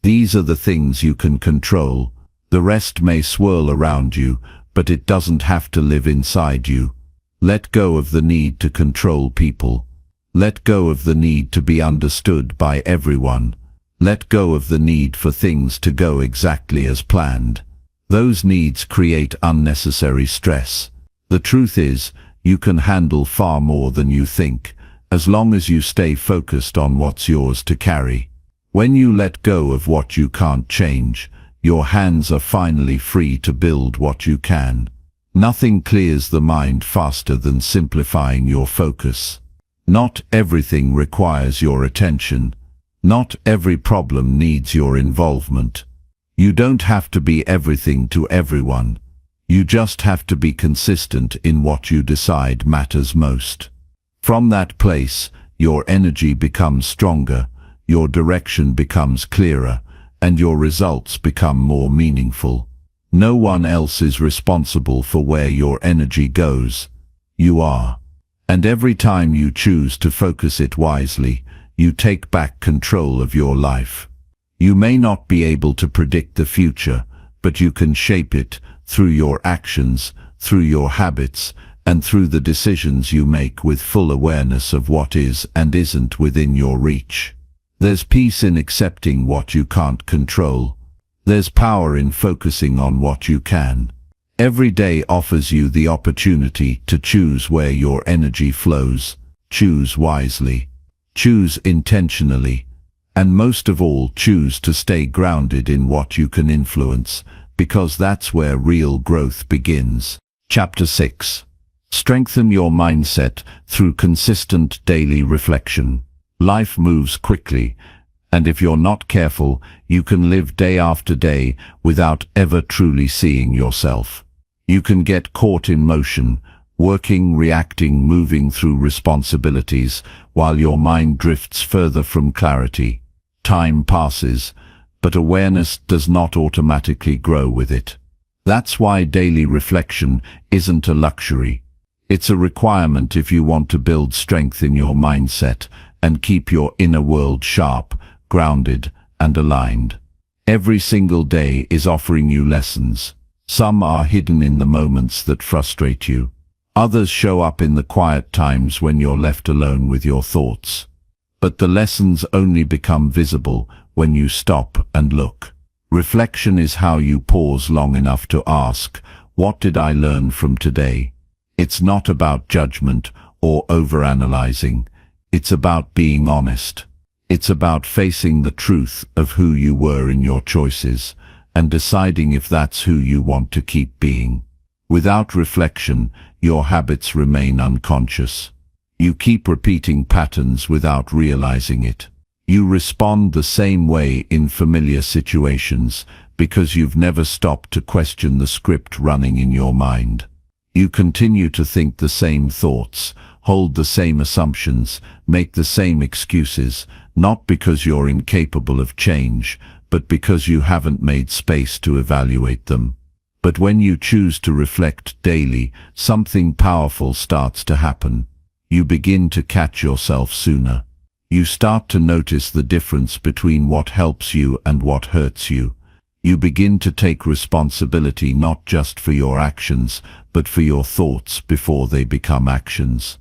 Speaker 1: These are the things you can control. The rest may swirl around you, but it doesn't have to live inside you. Let go of the need to control people. Let go of the need to be understood by everyone. Let go of the need for things to go exactly as planned. Those needs create unnecessary stress. The truth is, you can handle far more than you think, as long as you stay focused on what's yours to carry. When you let go of what you can't change, your hands are finally free to build what you can. Nothing clears the mind faster than simplifying your focus. Not everything requires your attention. Not every problem needs your involvement. You don't have to be everything to everyone. You just have to be consistent in what you decide matters most. From that place, your energy becomes stronger, your direction becomes clearer, and your results become more meaningful. No one else is responsible for where your energy goes. You are. And every time you choose to focus it wisely, you take back control of your life. You may not be able to predict the future, but you can shape it through your actions, through your habits, and through the decisions you make with full awareness of what is and isn't within your reach. There's peace in accepting what you can't control. There's power in focusing on what you can. Every day offers you the opportunity to choose where your energy flows. Choose wisely. Choose intentionally. And most of all, choose to stay grounded in what you can influence, because that's where real growth begins. Chapter 6. Strengthen your mindset through consistent daily reflection. Life moves quickly, and if you're not careful, you can live day after day without ever truly seeing yourself. You can get caught in motion, working, reacting, moving through responsibilities, while your mind drifts further from clarity. Time passes, but awareness does not automatically grow with it. That's why daily reflection isn't a luxury. It's a requirement if you want to build strength in your mindset and keep your inner world sharp, grounded, and aligned. Every single day is offering you lessons. Some are hidden in the moments that frustrate you. Others show up in the quiet times when you're left alone with your thoughts. But the lessons only become visible when you stop and look. Reflection is how you pause long enough to ask, what did I learn from today? It's not about judgment or overanalyzing. It's about being honest. It's about facing the truth of who you were in your choices and deciding if that's who you want to keep being. Without reflection, your habits remain unconscious. You keep repeating patterns without realizing it. You respond the same way in familiar situations because you've never stopped to question the script running in your mind. You continue to think the same thoughts, hold the same assumptions, make the same excuses, not because you're incapable of change, but because you haven't made space to evaluate them. But when you choose to reflect daily, something powerful starts to happen. You begin to catch yourself sooner. You start to notice the difference between what helps you and what hurts you. You begin to take responsibility not just for your actions, but for your thoughts before they become actions.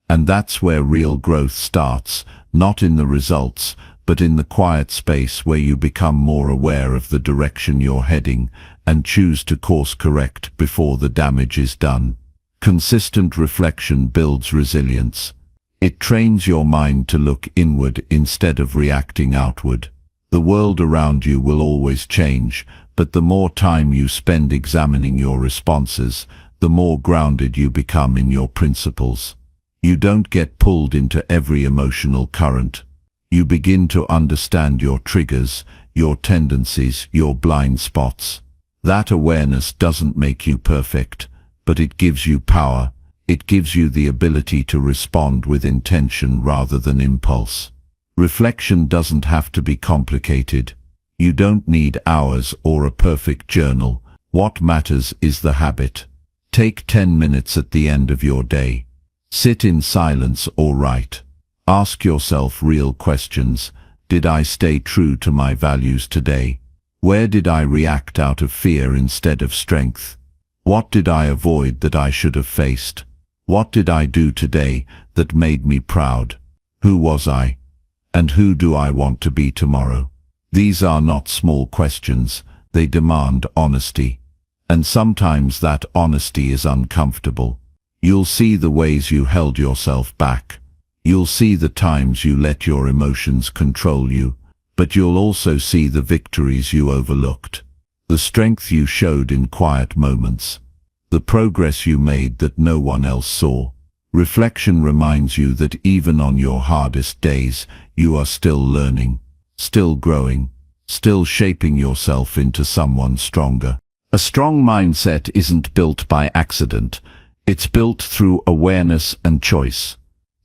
Speaker 1: And that's where real growth starts, not in the results, but in the quiet space where you become more aware of the direction you're heading and choose to course correct before the damage is done. Consistent reflection builds resilience. It trains your mind to look inward instead of reacting outward. The world around you will always change, but the more time you spend examining your responses, the more grounded you become in your principles. You don't get pulled into every emotional current. You begin to understand your triggers, your tendencies, your blind spots. That awareness doesn't make you perfect, but it gives you power. It gives you the ability to respond with intention rather than impulse. Reflection doesn't have to be complicated. You don't need hours or a perfect journal. What matters is the habit. Take 10 minutes at the end of your day. Sit in silence or write. Ask yourself real questions. Did I stay true to my values today? Where did I react out of fear instead of strength? What did I avoid that I should have faced? What did I do today that made me proud? Who was I? And who do I want to be tomorrow? These are not small questions. They demand honesty. And sometimes that honesty is uncomfortable. You'll see the ways you held yourself back. You'll see the times you let your emotions control you. But you'll also see the victories you overlooked. The strength you showed in quiet moments. The progress you made that no one else saw. Reflection reminds you that even on your hardest days, you are still learning, still growing, still shaping yourself into someone stronger. A strong mindset isn't built by accident. It's built through awareness and choice.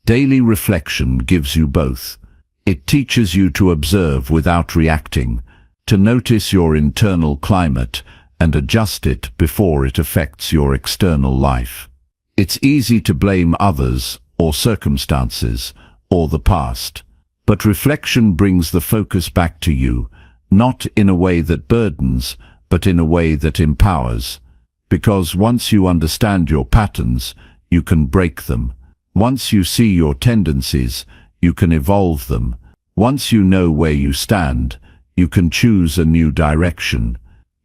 Speaker 1: Daily reflection gives you both. It teaches you to observe without reacting, to notice your internal climate and adjust it before it affects your external life. It's easy to blame others or circumstances or the past, but reflection brings the focus back to you, not in a way that burdens, but in a way that empowers. Because once you understand your patterns, you can break them. Once you see your tendencies, you can evolve them. Once you know where you stand, you can choose a new direction.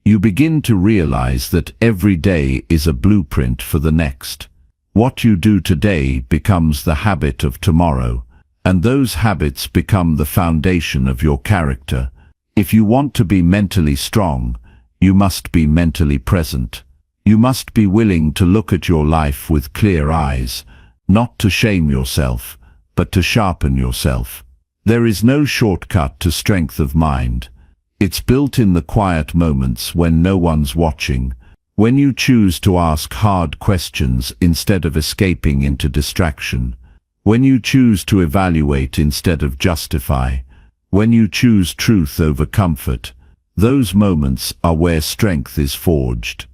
Speaker 1: You begin to realize that every day is a blueprint for the next. What you do today becomes the habit of tomorrow, and those habits become the foundation of your character. If you want to be mentally strong, you must be mentally present. You must be willing to look at your life with clear eyes, not to shame yourself, but to sharpen yourself. There is no shortcut to strength of mind. It's built in the quiet moments when no one's watching, when you choose to ask hard questions instead of escaping into distraction, when you choose to evaluate instead of justify, when you choose truth over comfort. Those moments are where strength is forged.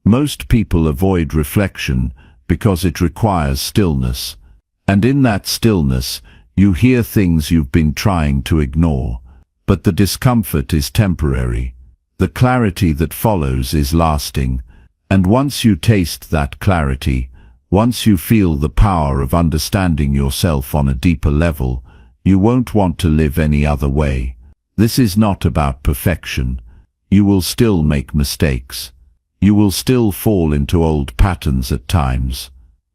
Speaker 1: Most people avoid reflection because it requires stillness. And in that stillness, you hear things you've been trying to ignore. But the discomfort is temporary. The clarity that follows is lasting. And once you taste that clarity, once you feel the power of understanding yourself on a deeper level, you won't want to live any other way. This is not about perfection. You will still make mistakes. You will still fall into old patterns at times.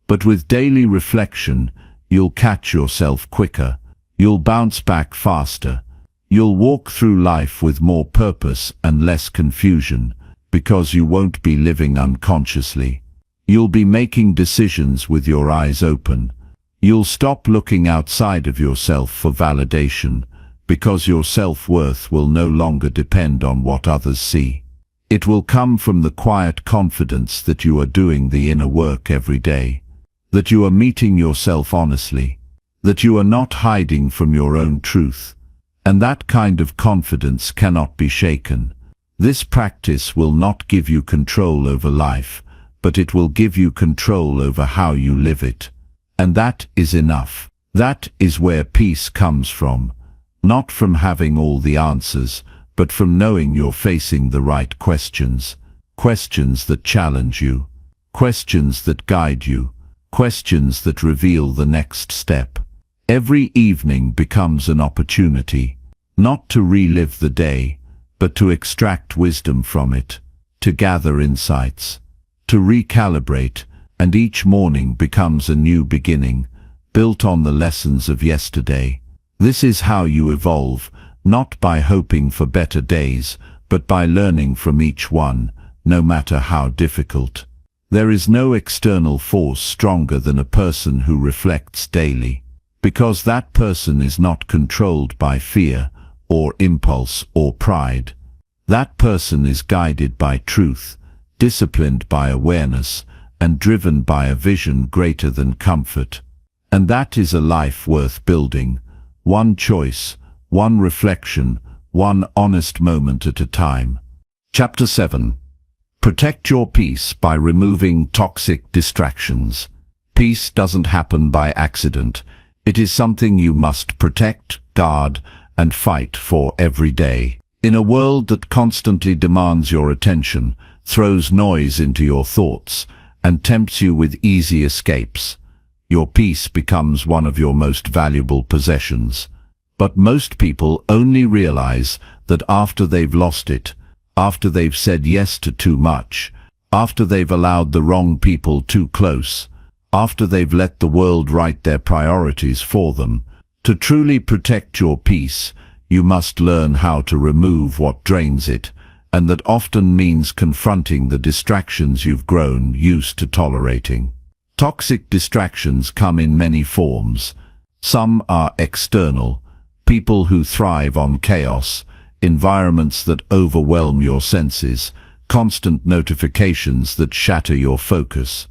Speaker 1: But with daily reflection, you'll catch yourself quicker. You'll bounce back faster. You'll walk through life with more purpose and less confusion, because you won't be living unconsciously. You'll be making decisions with your eyes open. You'll stop looking outside of yourself for validation, because your self-worth will no longer depend on what others see. It will come from the quiet confidence that you are doing the inner work every day, that you are meeting yourself honestly, that you are not hiding from your own truth. And that kind of confidence cannot be shaken. This practice will not give you control over life, but it will give you control over how you live it. And that is enough. That is where peace comes from. Not from having all the answers, but from knowing you're facing the right questions. Questions that challenge you. Questions that guide you. Questions that reveal the next step. Every evening becomes an opportunity, not to relive the day, but to extract wisdom from it, to gather insights, to recalibrate, and each morning becomes a new beginning, built on the lessons of yesterday. This is how you evolve, not by hoping for better days, but by learning from each one, no matter how difficult. There is no external force stronger than a person who reflects daily, because that person is not controlled by fear, or impulse, or pride. That person is guided by truth, disciplined by awareness, and driven by a vision greater than comfort. And that is a life worth building, one choice, one reflection, one honest moment at a time. Chapter 7. Protect your peace by removing toxic distractions. Peace doesn't happen by accident. It is something you must protect, guard, and fight for every day. In a world that constantly demands your attention, throws noise into your thoughts, and tempts you with easy escapes, your peace becomes one of your most valuable possessions. But most people only realize that after they've lost it, after they've said yes to too much, after they've allowed the wrong people too close, after they've let the world write their priorities for them. To truly protect your peace, you must learn how to remove what drains it, and that often means confronting the distractions you've grown used to tolerating. Toxic distractions come in many forms. Some are external, people who thrive on chaos, environments that overwhelm your senses, constant notifications that shatter your focus.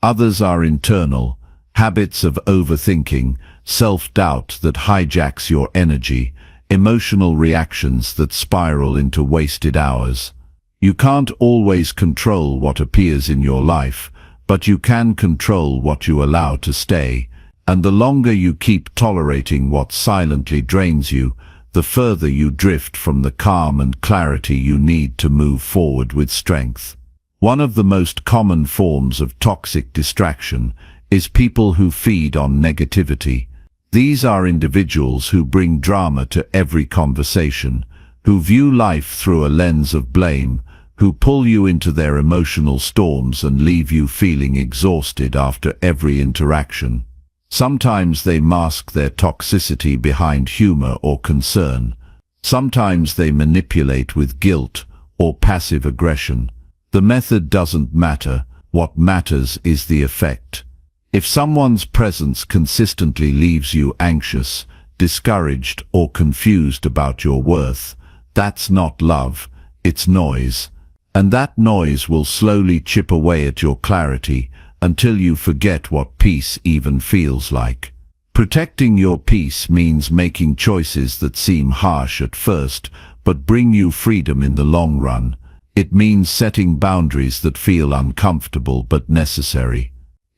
Speaker 1: Others are internal, habits of overthinking, self-doubt that hijacks your energy, emotional reactions that spiral into wasted hours. You can't always control what appears in your life, but you can control what you allow to stay, and the longer you keep tolerating what silently drains you, the further you drift from the calm and clarity you need to move forward with strength. One of the most common forms of toxic distraction is people who feed on negativity. These are individuals who bring drama to every conversation, who view life through a lens of blame, who pull you into their emotional storms and leave you feeling exhausted after every interaction. Sometimes they mask their toxicity behind humor or concern. Sometimes they manipulate with guilt or passive aggression. The method doesn't matter. What matters is the effect. If someone's presence consistently leaves you anxious, discouraged, or confused about your worth, that's not love, it's noise. And that noise will slowly chip away at your clarity until you forget what peace even feels like. Protecting your peace means making choices that seem harsh at first, but bring you freedom in the long run. It means setting boundaries that feel uncomfortable but necessary.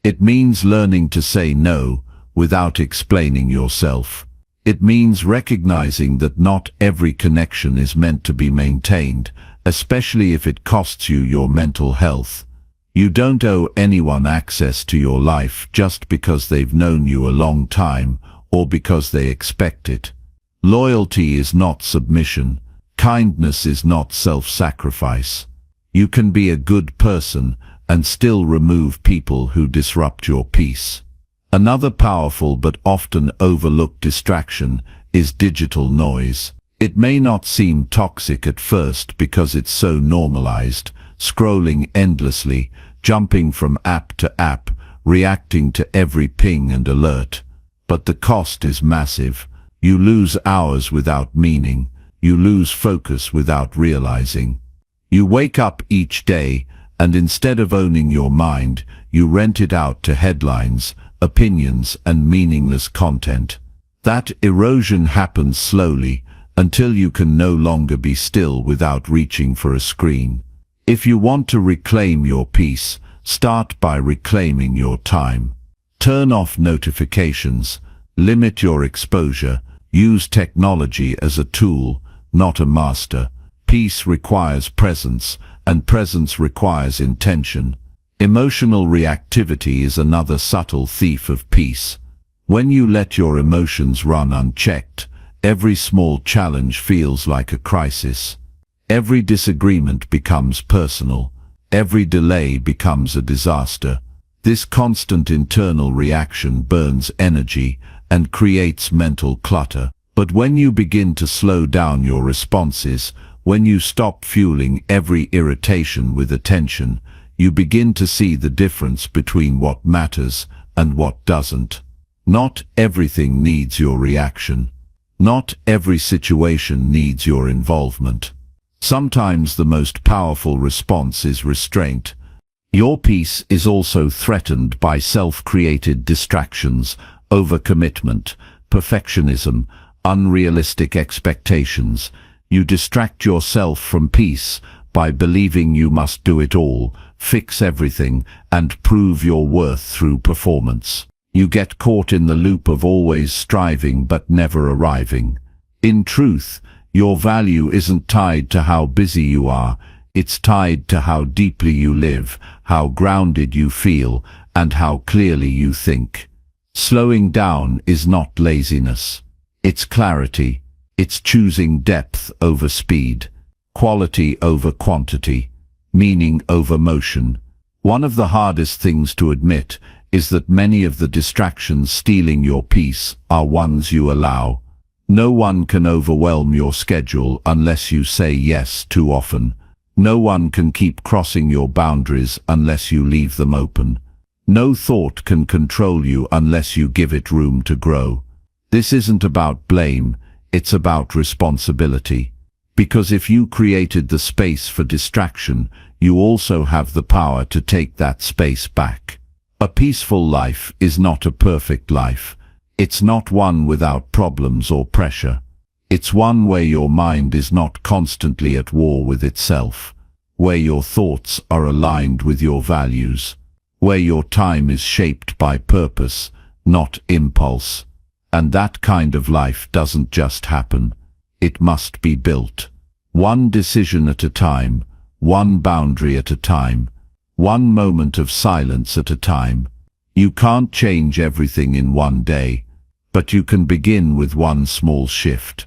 Speaker 1: It means learning to say no without explaining yourself. It means recognizing that not every connection is meant to be maintained, especially if it costs you your mental health. You don't owe anyone access to your life just because they've known you a long time or because they expect it. Loyalty is not submission. Kindness is not self-sacrifice. You can be a good person and still remove people who disrupt your peace. Another powerful but often overlooked distraction is digital noise. It may not seem toxic at first because it's so normalized, scrolling endlessly, jumping from app to app, reacting to every ping and alert. But the cost is massive. You lose hours without meaning. You lose focus without realizing. You wake up each day, and instead of owning your mind, you rent it out to headlines, opinions, and meaningless content. That erosion happens slowly, until you can no longer be still without reaching for a screen. If you want to reclaim your peace, start by reclaiming your time. Turn off notifications, limit your exposure, use technology as a tool, not a master. Peace requires presence, and presence requires intention. Emotional reactivity is another subtle thief of peace. When you let your emotions run unchecked, every small challenge feels like a crisis. Every disagreement becomes personal. Every delay becomes a disaster. This constant internal reaction burns energy and creates mental clutter. But when you begin to slow down your responses, when you stop fueling every irritation with attention, you begin to see the difference between what matters and what doesn't. Not everything needs your reaction. Not every situation needs your involvement. Sometimes the most powerful response is restraint. Your peace is also threatened by self-created distractions, overcommitment, perfectionism, unrealistic expectations. You distract yourself from peace by believing you must do it all, fix everything, and prove your worth through performance. You get caught in the loop of always striving but never arriving. In truth, your value isn't tied to how busy you are, it's tied to how deeply you live, how grounded you feel, and how clearly you think. Slowing down is not laziness. It's clarity. It's choosing depth over speed, quality over quantity, meaning over motion. One of the hardest things to admit is that many of the distractions stealing your peace are ones you allow. No one can overwhelm your schedule unless you say yes too often. No one can keep crossing your boundaries unless you leave them open. No thought can control you unless you give it room to grow. This isn't about blame, it's about responsibility. Because if you created the space for distraction, you also have the power to take that space back. A peaceful life is not a perfect life. It's not one without problems or pressure. It's one where your mind is not constantly at war with itself, where your thoughts are aligned with your values, where your time is shaped by purpose, not impulse. And that kind of life doesn't just happen. It must be built. One decision at a time, one boundary at a time, one moment of silence at a time. You can't change everything in one day, but you can begin with one small shift.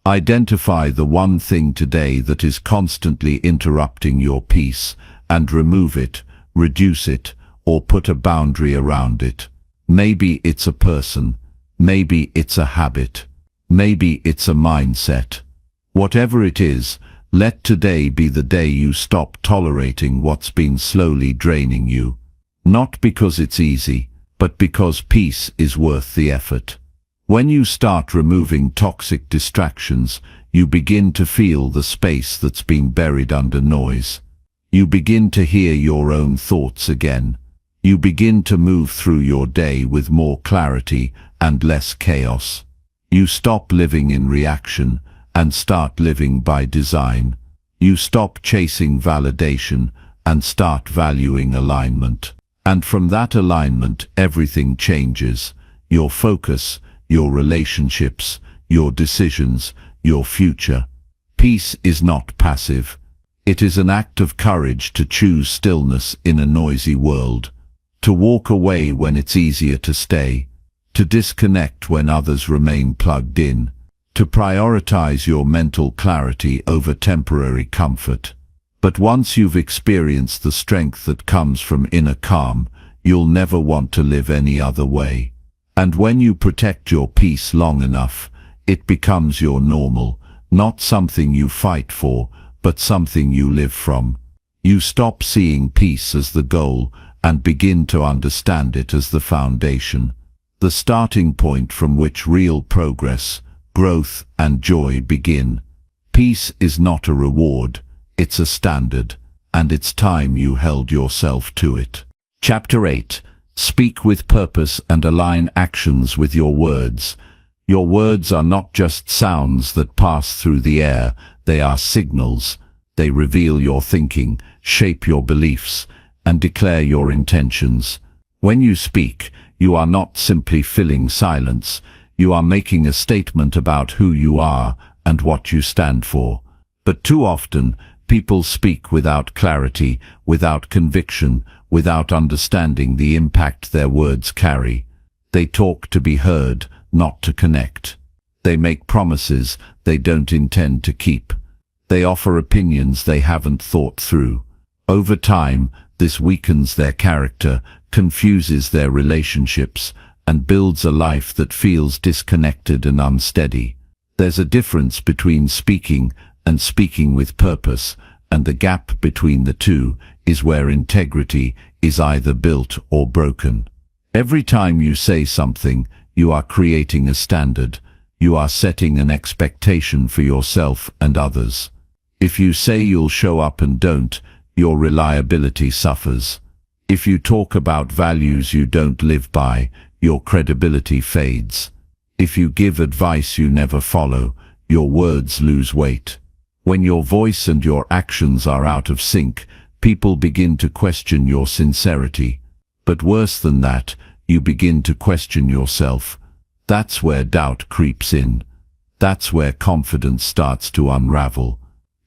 Speaker 1: Identify the one thing today that is constantly interrupting your peace and remove it, reduce it, or put a boundary around it. Maybe it's a person, maybe it's a habit, maybe it's a mindset. Whatever it is, let today be the day you stop tolerating what's been slowly draining you. Not because it's easy, but because peace is worth the effort. When you start removing toxic distractions, you begin to feel the space that's been buried under noise. You begin to hear your own thoughts again. You begin to move through your day with more clarity and less chaos. You stop living in reaction and start living by design. You stop chasing validation and start valuing alignment. And from that alignment, everything changes. Your focus, your relationships, your decisions, your future. Peace is not passive. It is an act of courage to choose stillness in a noisy world, to walk away when it's easier to stay, to disconnect when others remain plugged in, to prioritize your mental clarity over temporary comfort. But once you've experienced the strength that comes from inner calm, you'll never want to live any other way. And when you protect your peace long enough, it becomes your normal, not something you fight for, but something you live from. You stop seeing peace as the goal and begin to understand it as the foundation, the starting point from which real progress, growth, and joy begin. Peace is not a reward, it's a standard, and it's time you held yourself to it. Chapter 8. Speak with purpose and align actions with your words. Your words are not just sounds that pass through the air, they are signals. They reveal your thinking, shape your beliefs, and declare your intentions. When you speak, you are not simply filling silence, you are making a statement about who you are and what you stand for. But too often, people speak without clarity, without conviction, without understanding the impact their words carry. They talk to be heard, not to connect. They make promises they don't intend to keep. They offer opinions they haven't thought through. Over time, this weakens their character, confuses their relationships, and builds a life that feels disconnected and unsteady. There's a difference between speaking and speaking with purpose, and the gap between the two is where integrity is either built or broken. Every time you say something, you are creating a standard. You are setting an expectation for yourself and others. If you say you'll show up and don't, your reliability suffers. If you talk about values you don't live by, your credibility fades. If you give advice you never follow, your words lose weight. When your voice and your actions are out of sync, people begin to question your sincerity. But worse than that, you begin to question yourself. That's where doubt creeps in. That's where confidence starts to unravel.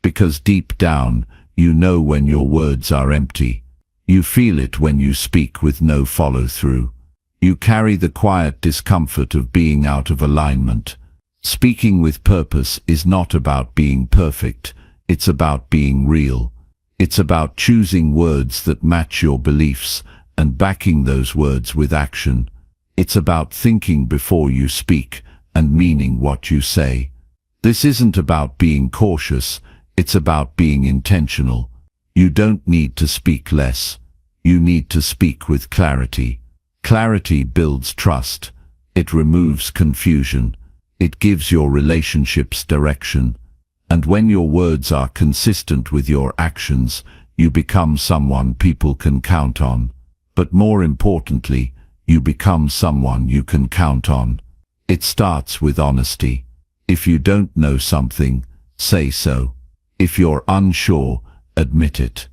Speaker 1: Because deep down, you know when your words are empty. You feel it when you speak with no follow-through. You carry the quiet discomfort of being out of alignment. Speaking with purpose is not about being perfect, it's about being real. It's about choosing words that match your beliefs and backing those words with action. It's about thinking before you speak and meaning what you say. This isn't about being cautious, it's about being intentional. You don't need to speak less. You need to speak with clarity. Clarity builds trust. It removes confusion. It gives your relationships direction. And when your words are consistent with your actions, you become someone people can count on. But more importantly, you become someone you can count on. It starts with honesty. If you don't know something, say so. If you're unsure, admit it.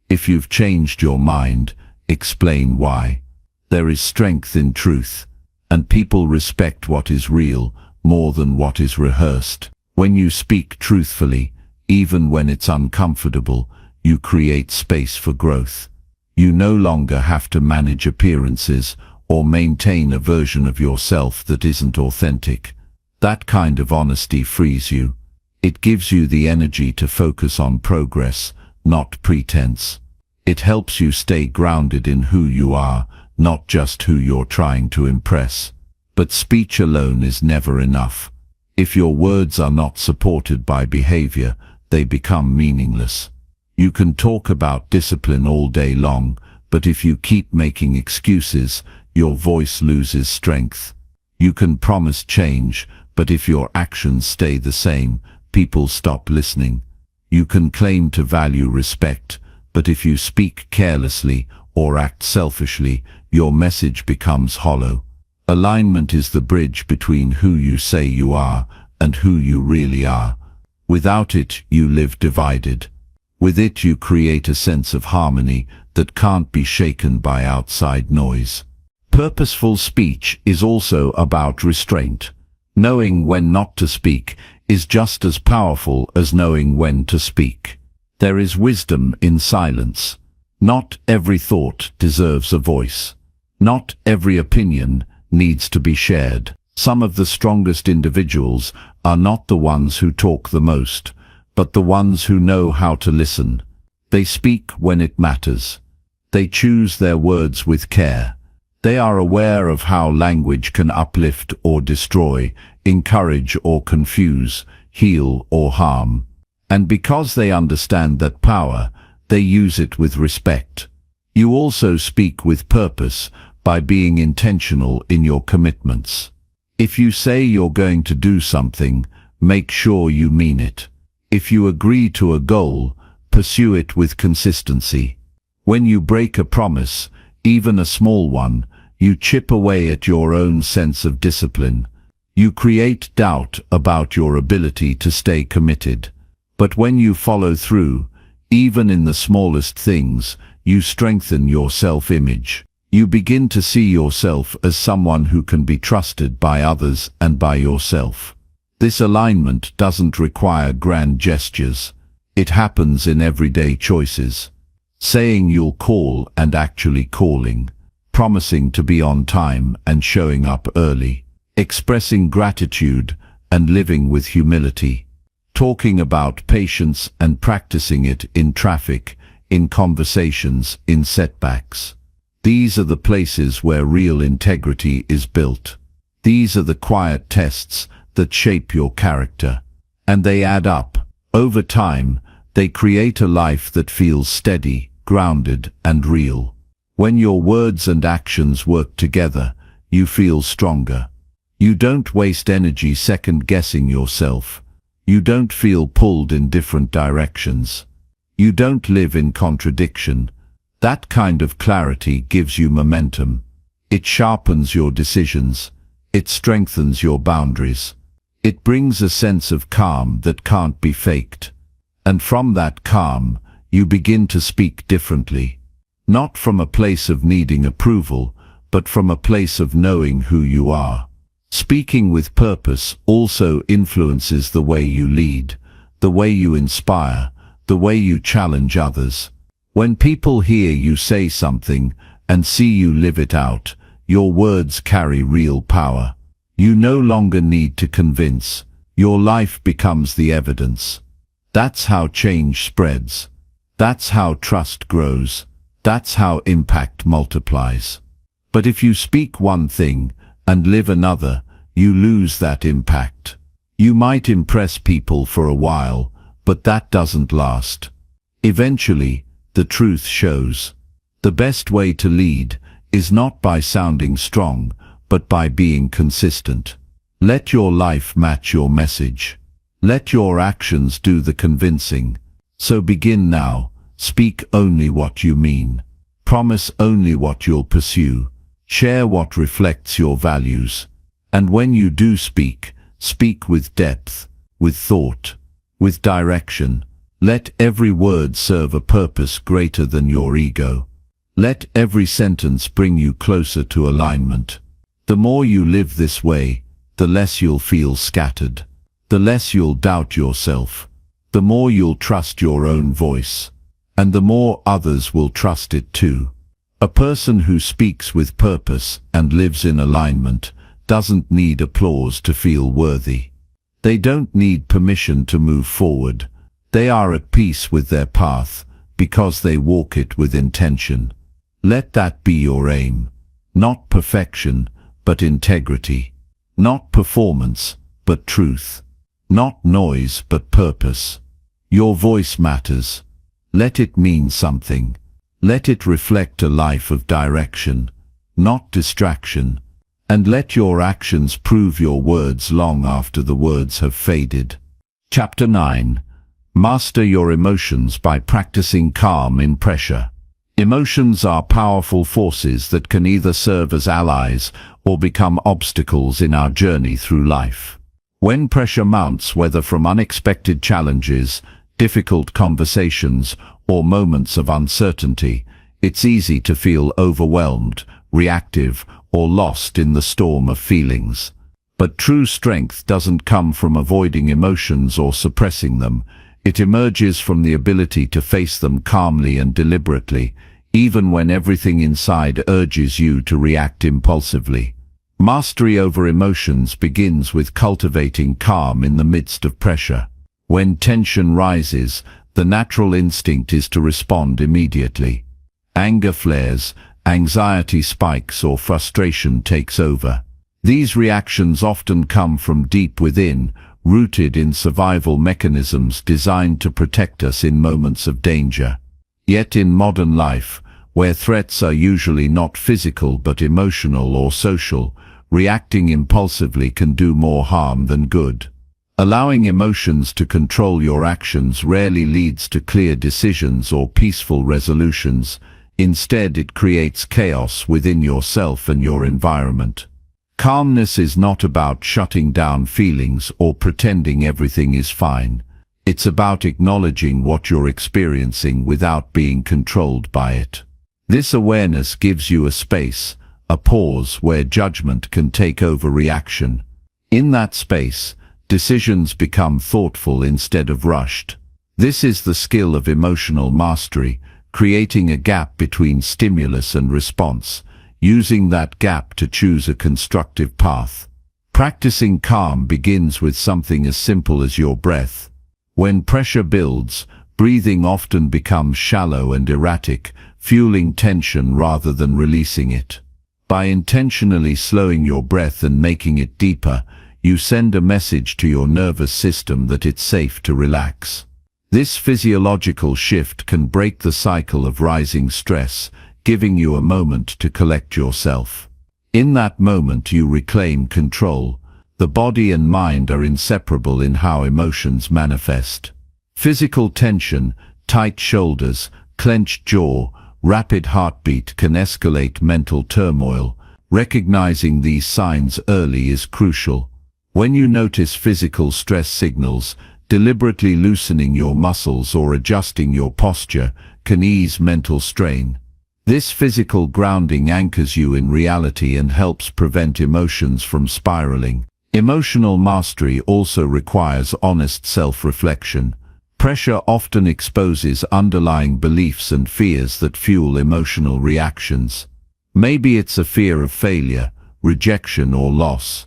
Speaker 1: If you've changed your mind, explain why. There is strength in truth, and people respect what is real more than what is rehearsed. When you speak truthfully, even when it's uncomfortable, you create space for growth. You no longer have to manage appearances or maintain a version of yourself that isn't authentic. That kind of honesty frees you. It gives you the energy to focus on progress, not pretense. It helps you stay grounded in who you are, not just who you're trying to impress. But speech alone is never enough. If your words are not supported by behavior, they become meaningless. You can talk about discipline all day long, but if you keep making excuses, your voice loses strength. You can promise change, but if your actions stay the same, people stop listening. You can claim to value respect, but if you speak carelessly or act selfishly, your message becomes hollow. Alignment is the bridge between who you say you are and who you really are. Without it, you live divided. With it, you create a sense of harmony that can't be shaken by outside noise. Purposeful speech is also about restraint. Knowing when not to speak is just as powerful as knowing when to speak. There is wisdom in silence. Not every thought deserves a voice. Not every opinion needs to be shared. Some of the strongest individuals are not the ones who talk the most, but the ones who know how to listen. They speak when it matters. They choose their words with care. They are aware of how language can uplift or destroy, encourage or confuse, heal or harm. And because they understand that power, they use it with respect. You also speak with purpose by being intentional in your commitments. If you say you're going to do something, make sure you mean it. If you agree to a goal, pursue it with consistency. When you break a promise, even a small one, you chip away at your own sense of discipline. You create doubt about your ability to stay committed. But when you follow through, even in the smallest things, you strengthen your self-image. You begin to see yourself as someone who can be trusted by others and by yourself. This alignment doesn't require grand gestures. It happens in everyday choices. Saying you'll call and actually calling. Promising to be on time and showing up early. Expressing gratitude and living with humility. Talking about patience and practicing it in traffic, in conversations, in setbacks. These are the places where real integrity is built. These are the quiet tests that shape your character. And they add up. Over time, they create a life that feels steady, grounded, and real. When your words and actions work together, you feel stronger. You don't waste energy second-guessing yourself. You don't feel pulled in different directions. You don't live in contradiction. That kind of clarity gives you momentum. It sharpens your decisions. It strengthens your boundaries. It brings a sense of calm that can't be faked. And from that calm, you begin to speak differently. Not from a place of needing approval, but from a place of knowing who you are. Speaking with purpose also influences the way you lead, the way you inspire, the way you challenge others. When people hear you say something and see you live it out, your words carry real power. You no longer need to convince. Your life becomes the evidence. That's how change spreads. That's how trust grows. That's how impact multiplies. But if you speak one thing and live another, you lose that impact. You might impress people for a while, but that doesn't last. Eventually, the truth shows. The best way to lead is not by sounding strong, but by being consistent. Let your life match your message. Let your actions do the convincing. So begin now. Speak only what you mean. Promise only what you'll pursue. Share what reflects your values. And when you do speak, speak with depth, with thought, with direction. Let every word serve a purpose greater than your ego. Let every sentence bring you closer to alignment. The more you live this way, the less you'll feel scattered. The less you'll doubt yourself. The more you'll trust your own voice. And the more others will trust it too. A person who speaks with purpose and lives in alignment doesn't need applause to feel worthy. They don't need permission to move forward. They are at peace with their path because they walk it with intention. Let that be your aim. Not perfection, but integrity. Not performance, but truth. Not noise, but purpose. Your voice matters. Let it mean something. Let it reflect a life of direction, not distraction. And let your actions prove your words long after the words have faded. Chapter 9. Master your emotions by practicing calm in pressure. Emotions are powerful forces that can either serve as allies or become obstacles in our journey through life. When pressure mounts, whether from unexpected challenges, difficult conversations, or moments of uncertainty, it's easy to feel overwhelmed, reactive, or lost in the storm of feelings. But true strength doesn't come from avoiding emotions or suppressing them. It emerges from the ability to face them calmly and deliberately, even when everything inside urges you to react impulsively. Mastery over emotions begins with cultivating calm in the midst of pressure. When tension rises, the natural instinct is to respond immediately. Anger flares, anxiety spikes, or frustration takes over. These reactions often come from deep within, rooted in survival mechanisms designed to protect us in moments of danger. Yet in modern life, where threats are usually not physical but emotional or social, reacting impulsively can do more harm than good. Allowing emotions to control your actions rarely leads to clear decisions or peaceful resolutions. Instead, it creates chaos within yourself and your environment. Calmness is not about shutting down feelings or pretending everything is fine. It's about acknowledging what you're experiencing without being controlled by it. This awareness gives you a space, a pause where judgment can take over reaction. In that space, decisions become thoughtful instead of rushed. This is the skill of emotional mastery, creating a gap between stimulus and response, using that gap to choose a constructive path. Practicing calm begins with something as simple as your breath. When pressure builds, breathing often becomes shallow and erratic, fueling tension rather than releasing it. By intentionally slowing your breath and making it deeper, you send a message to your nervous system that it's safe to relax. This physiological shift can break the cycle of rising stress, giving you a moment to collect yourself. In that moment you reclaim control. The body and mind are inseparable in how emotions manifest. Physical tension, tight shoulders, clenched jaw, rapid heartbeat can escalate mental turmoil. Recognizing these signs early is crucial. When you notice physical stress signals, deliberately loosening your muscles or adjusting your posture can ease mental strain. This physical grounding anchors you in reality and helps prevent emotions from spiraling. Emotional mastery also requires honest self-reflection. Pressure often exposes underlying beliefs and fears that fuel emotional reactions. Maybe it's a fear of failure, rejection, or loss.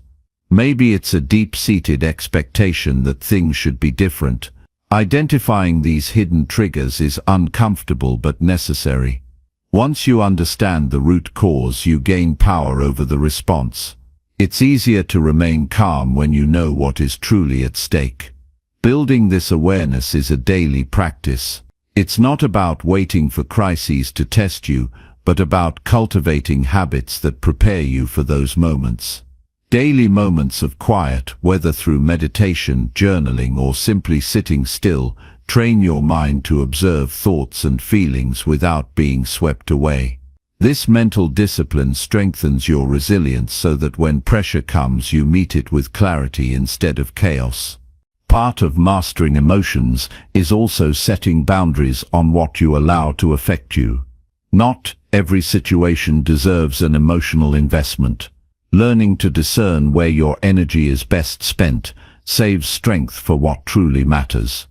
Speaker 1: Maybe it's a deep-seated expectation that things should be different. Identifying these hidden triggers is uncomfortable but necessary. Once you understand the root cause, you gain power over the response. It's easier to remain calm when you know what is truly at stake. Building this awareness is a daily practice. It's not about waiting for crises to test you, but about cultivating habits that prepare you for those moments. Daily moments of quiet, whether through meditation, journaling, or simply sitting still, train your mind to observe thoughts and feelings without being swept away. This mental discipline strengthens your resilience so that when pressure comes, you meet it with clarity instead of chaos. Part of mastering emotions is also setting boundaries on what you allow to affect you. Not every situation deserves an emotional investment. Learning to discern where your energy is best spent saves strength for what truly matters.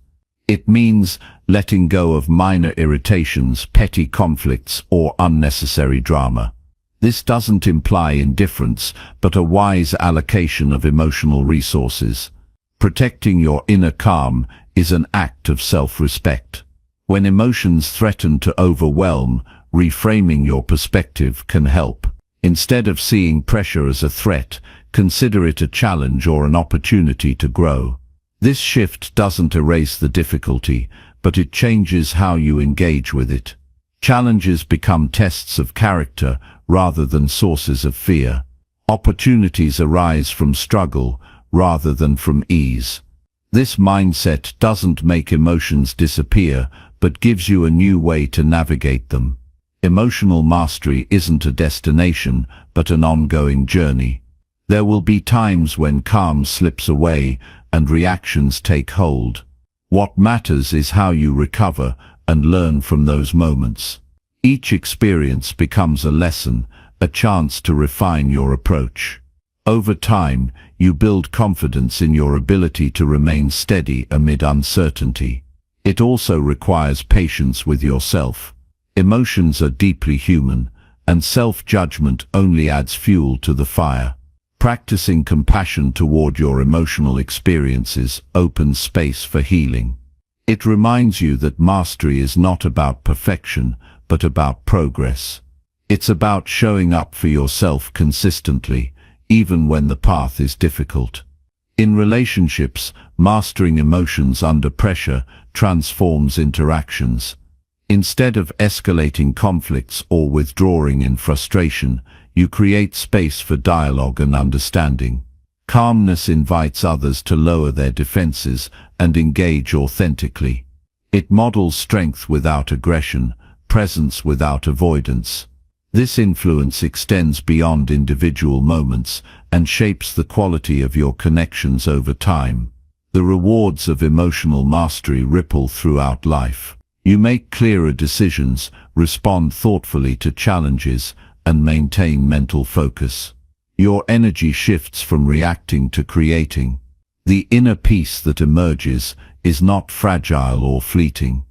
Speaker 1: It means letting go of minor irritations, petty conflicts, or unnecessary drama. This doesn't imply indifference, but a wise allocation of emotional resources. Protecting your inner calm is an act of self-respect. When emotions threaten to overwhelm, reframing your perspective can help. Instead of seeing pressure as a threat, consider it a challenge or an opportunity to grow. This shift doesn't erase the difficulty, but it changes how you engage with it. Challenges become tests of character rather than sources of fear. Opportunities arise from struggle rather than from ease. This mindset doesn't make emotions disappear, but gives you a new way to navigate them. Emotional mastery isn't a destination, but an ongoing journey. There will be times when calm slips away and reactions take hold. What matters is how you recover and learn from those moments. Each experience becomes a lesson, a chance to refine your approach. Over time, you build confidence in your ability to remain steady amid uncertainty. It also requires patience with yourself. Emotions are deeply human, and self-judgment only adds fuel to the fire. Practicing compassion toward your emotional experiences opens space for healing. It reminds you that mastery is not about perfection, but about progress. It's about showing up for yourself consistently, even when the path is difficult. In relationships, mastering emotions under pressure transforms interactions. Instead of escalating conflicts or withdrawing in frustration, you create space for dialogue and understanding. Calmness invites others to lower their defenses and engage authentically. It models strength without aggression, presence without avoidance. This influence extends beyond individual moments and shapes the quality of your connections over time. The rewards of emotional mastery ripple throughout life. You make clearer decisions, respond thoughtfully to challenges, and maintain mental focus. Your energy shifts from reacting to creating. The inner peace that emerges is not fragile or fleeting.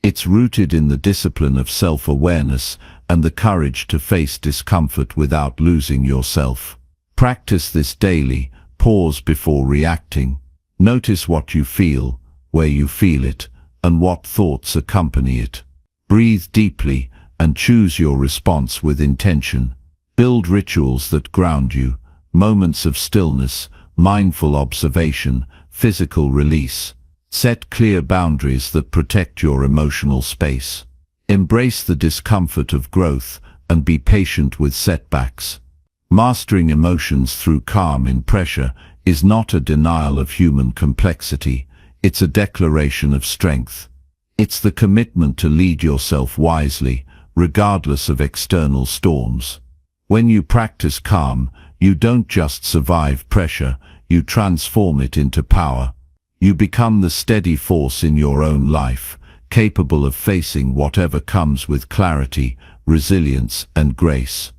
Speaker 1: It's rooted in the discipline of self-awareness and the courage to face discomfort without losing yourself. Practice this daily. Pause before reacting. Notice what you feel, where you feel it, and what thoughts accompany it. Breathe deeply and choose your response with intention. Build rituals that ground you, moments of stillness, mindful observation, physical release. Set clear boundaries that protect your emotional space. Embrace the discomfort of growth and be patient with setbacks. Mastering emotions through calm in pressure is not a denial of human complexity, it's a declaration of strength. It's the commitment to lead yourself wisely, regardless of external storms. When you practice calm, you don't just survive pressure, you transform it into power. You become the steady force in your own life, capable of facing whatever comes with clarity, resilience, and grace.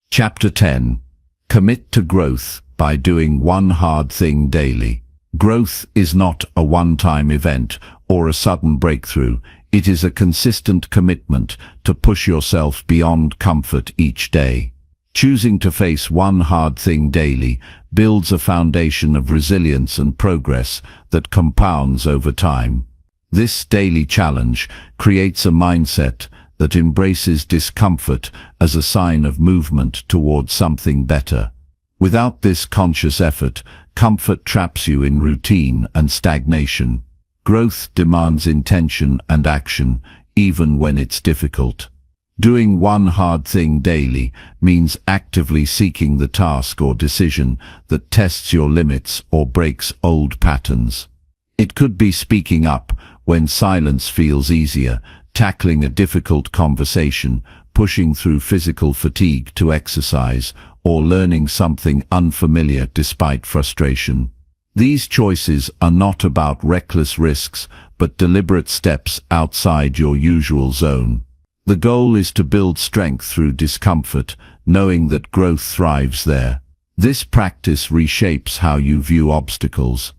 Speaker 1: Chapter 10. Commit to growth by doing one hard thing daily. Growth is not a one-time event or a sudden breakthrough. It is a consistent commitment to push yourself beyond comfort each day. Choosing to face one hard thing daily builds a foundation of resilience and progress that compounds over time. This daily challenge creates a mindset that embraces discomfort as a sign of movement towards something better. Without this conscious effort, comfort traps you in routine and stagnation. Growth demands intention and action, even when it's difficult. Doing one hard thing daily means actively seeking the task or decision that tests your limits or breaks old patterns. It could be speaking up when silence feels easier, tackling a difficult conversation, pushing through physical fatigue to exercise, or learning something unfamiliar despite frustration. These choices are not about reckless risks, but deliberate steps outside your usual zone. The goal is to build strength through discomfort, knowing that growth thrives there. This practice reshapes how you view obstacles.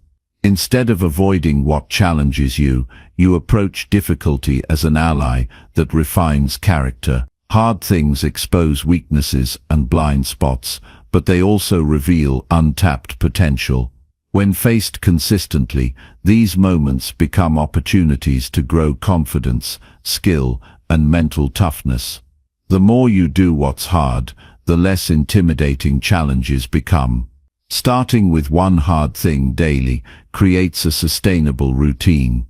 Speaker 1: Instead of avoiding what challenges you, you approach difficulty as an ally that refines character. Hard things expose weaknesses and blind spots, but they also reveal untapped potential. When faced consistently, these moments become opportunities to grow confidence, skill, and mental toughness. The more you do what's hard, the less intimidating challenges become. Starting with one hard thing daily creates a sustainable routine.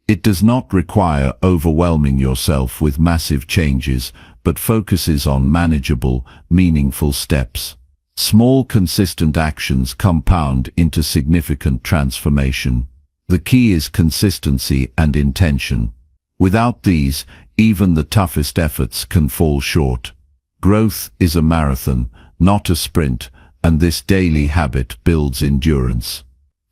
Speaker 1: It does not require overwhelming yourself with massive changes, but focuses on manageable, meaningful steps. Small, consistent actions compound into significant transformation. The key is consistency and intention. Without these, even the toughest efforts can fall short. Growth is a marathon, not a sprint, and this daily habit builds endurance.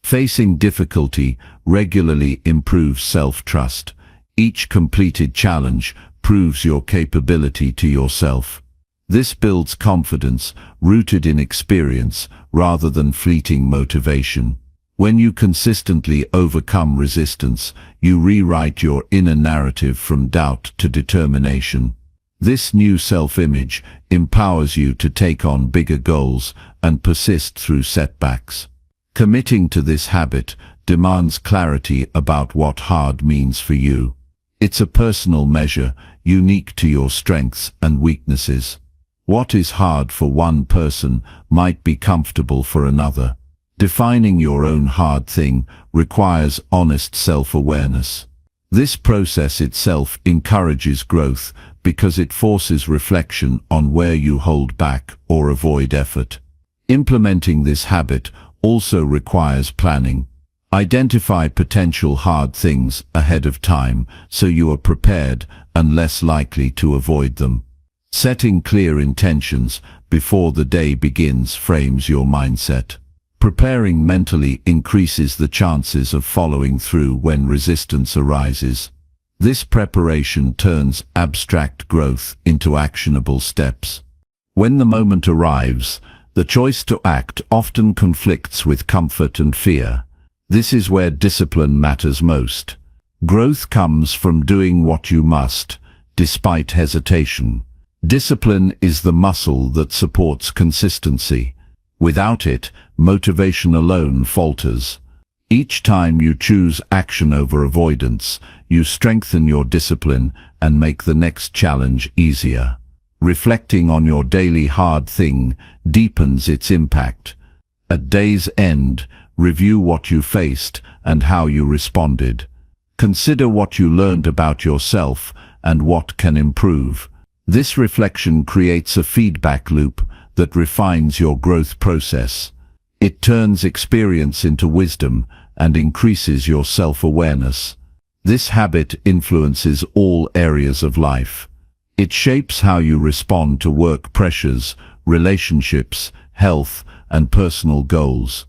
Speaker 1: Facing difficulty regularly improves self-trust. Each completed challenge proves your capability to yourself. This builds confidence rooted in experience rather than fleeting motivation. When you consistently overcome resistance, you rewrite your inner narrative from doubt to determination. This new self-image empowers you to take on bigger goals and persist through setbacks. Committing to this habit demands clarity about what hard means for you. It's a personal measure, unique to your strengths and weaknesses. What is hard for one person might be comfortable for another. Defining your own hard thing requires honest self-awareness. This process itself encourages growth because it forces reflection on where you hold back or avoid effort. Implementing this habit also requires planning. Identify potential hard things ahead of time so you are prepared and less likely to avoid them. Setting clear intentions before the day begins frames your mindset. Preparing mentally increases the chances of following through when resistance arises. This preparation turns abstract growth into actionable steps. When the moment arrives, the choice to act often conflicts with comfort and fear. This is where discipline matters most. Growth comes from doing what you must, despite hesitation. Discipline is the muscle that supports consistency. Without it, motivation alone falters. Each time you choose action over avoidance, you strengthen your discipline and make the next challenge easier. Reflecting on your daily hard thing deepens its impact. At day's end, review what you faced and how you responded. Consider what you learned about yourself and what can improve. This reflection creates a feedback loop that refines your growth process. It turns experience into wisdom and increases your self-awareness. This habit influences all areas of life. It shapes how you respond to work pressures, relationships, health, and personal goals.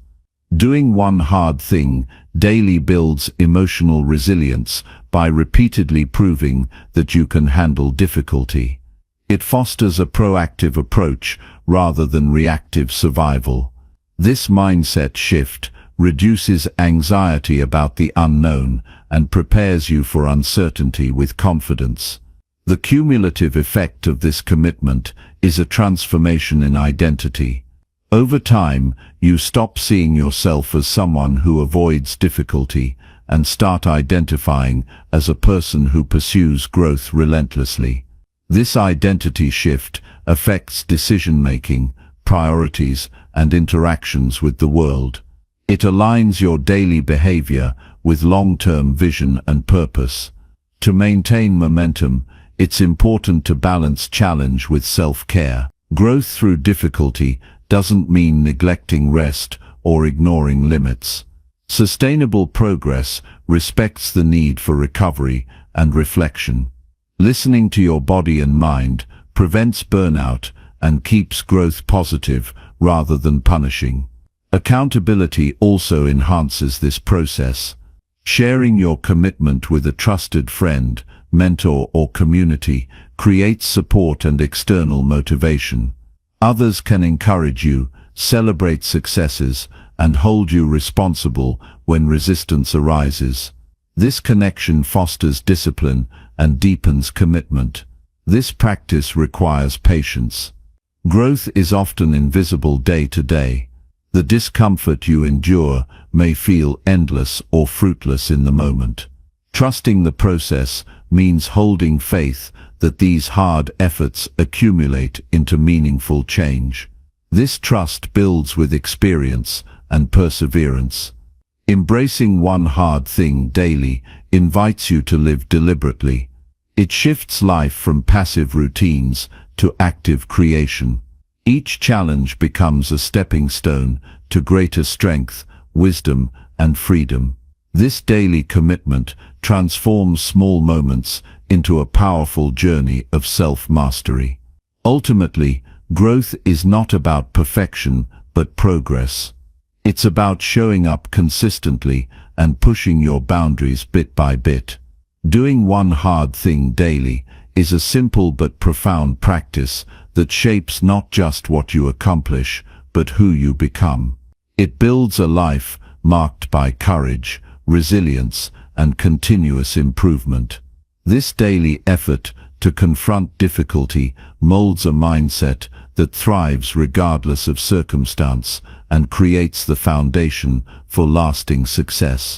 Speaker 1: Doing one hard thing daily builds emotional resilience by repeatedly proving that you can handle difficulty. It fosters a proactive approach rather than reactive survival. This mindset shift reduces anxiety about the unknown and prepares you for uncertainty with confidence. The cumulative effect of this commitment is a transformation in identity. Over time, you stop seeing yourself as someone who avoids difficulty and start identifying as a person who pursues growth relentlessly. This identity shift affects decision-making, priorities, and interactions with the world. It aligns your daily behavior with long-term vision and purpose. To maintain momentum, it's important to balance challenge with self-care. Growth through difficulty doesn't mean neglecting rest or ignoring limits. Sustainable progress respects the need for recovery and reflection. Listening to your body and mind prevents burnout and keeps growth positive rather than punishing. Accountability also enhances this process. Sharing your commitment with a trusted friend, mentor, or community creates support and external motivation. Others can encourage you, celebrate successes, and hold you responsible when resistance arises. This connection fosters discipline and deepens commitment. This practice requires patience. Growth is often invisible day to day. The discomfort you endure may feel endless or fruitless in the moment. Trusting the process means holding faith that these hard efforts accumulate into meaningful change. This trust builds with experience and perseverance. Embracing one hard thing daily invites you to live deliberately. It shifts life from passive routines to active creation. Each challenge becomes a stepping stone to greater strength, wisdom, and freedom. This daily commitment transforms small moments into a powerful journey of self-mastery. Ultimately, growth is not about perfection, but progress. It's about showing up consistently and pushing your boundaries bit by bit. Doing one hard thing daily is a simple but profound practice that shapes not just what you accomplish, but who you become. It builds a life marked by courage, resilience, and continuous improvement. This daily effort to confront difficulty molds a mindset that thrives regardless of circumstance and creates the foundation for lasting success.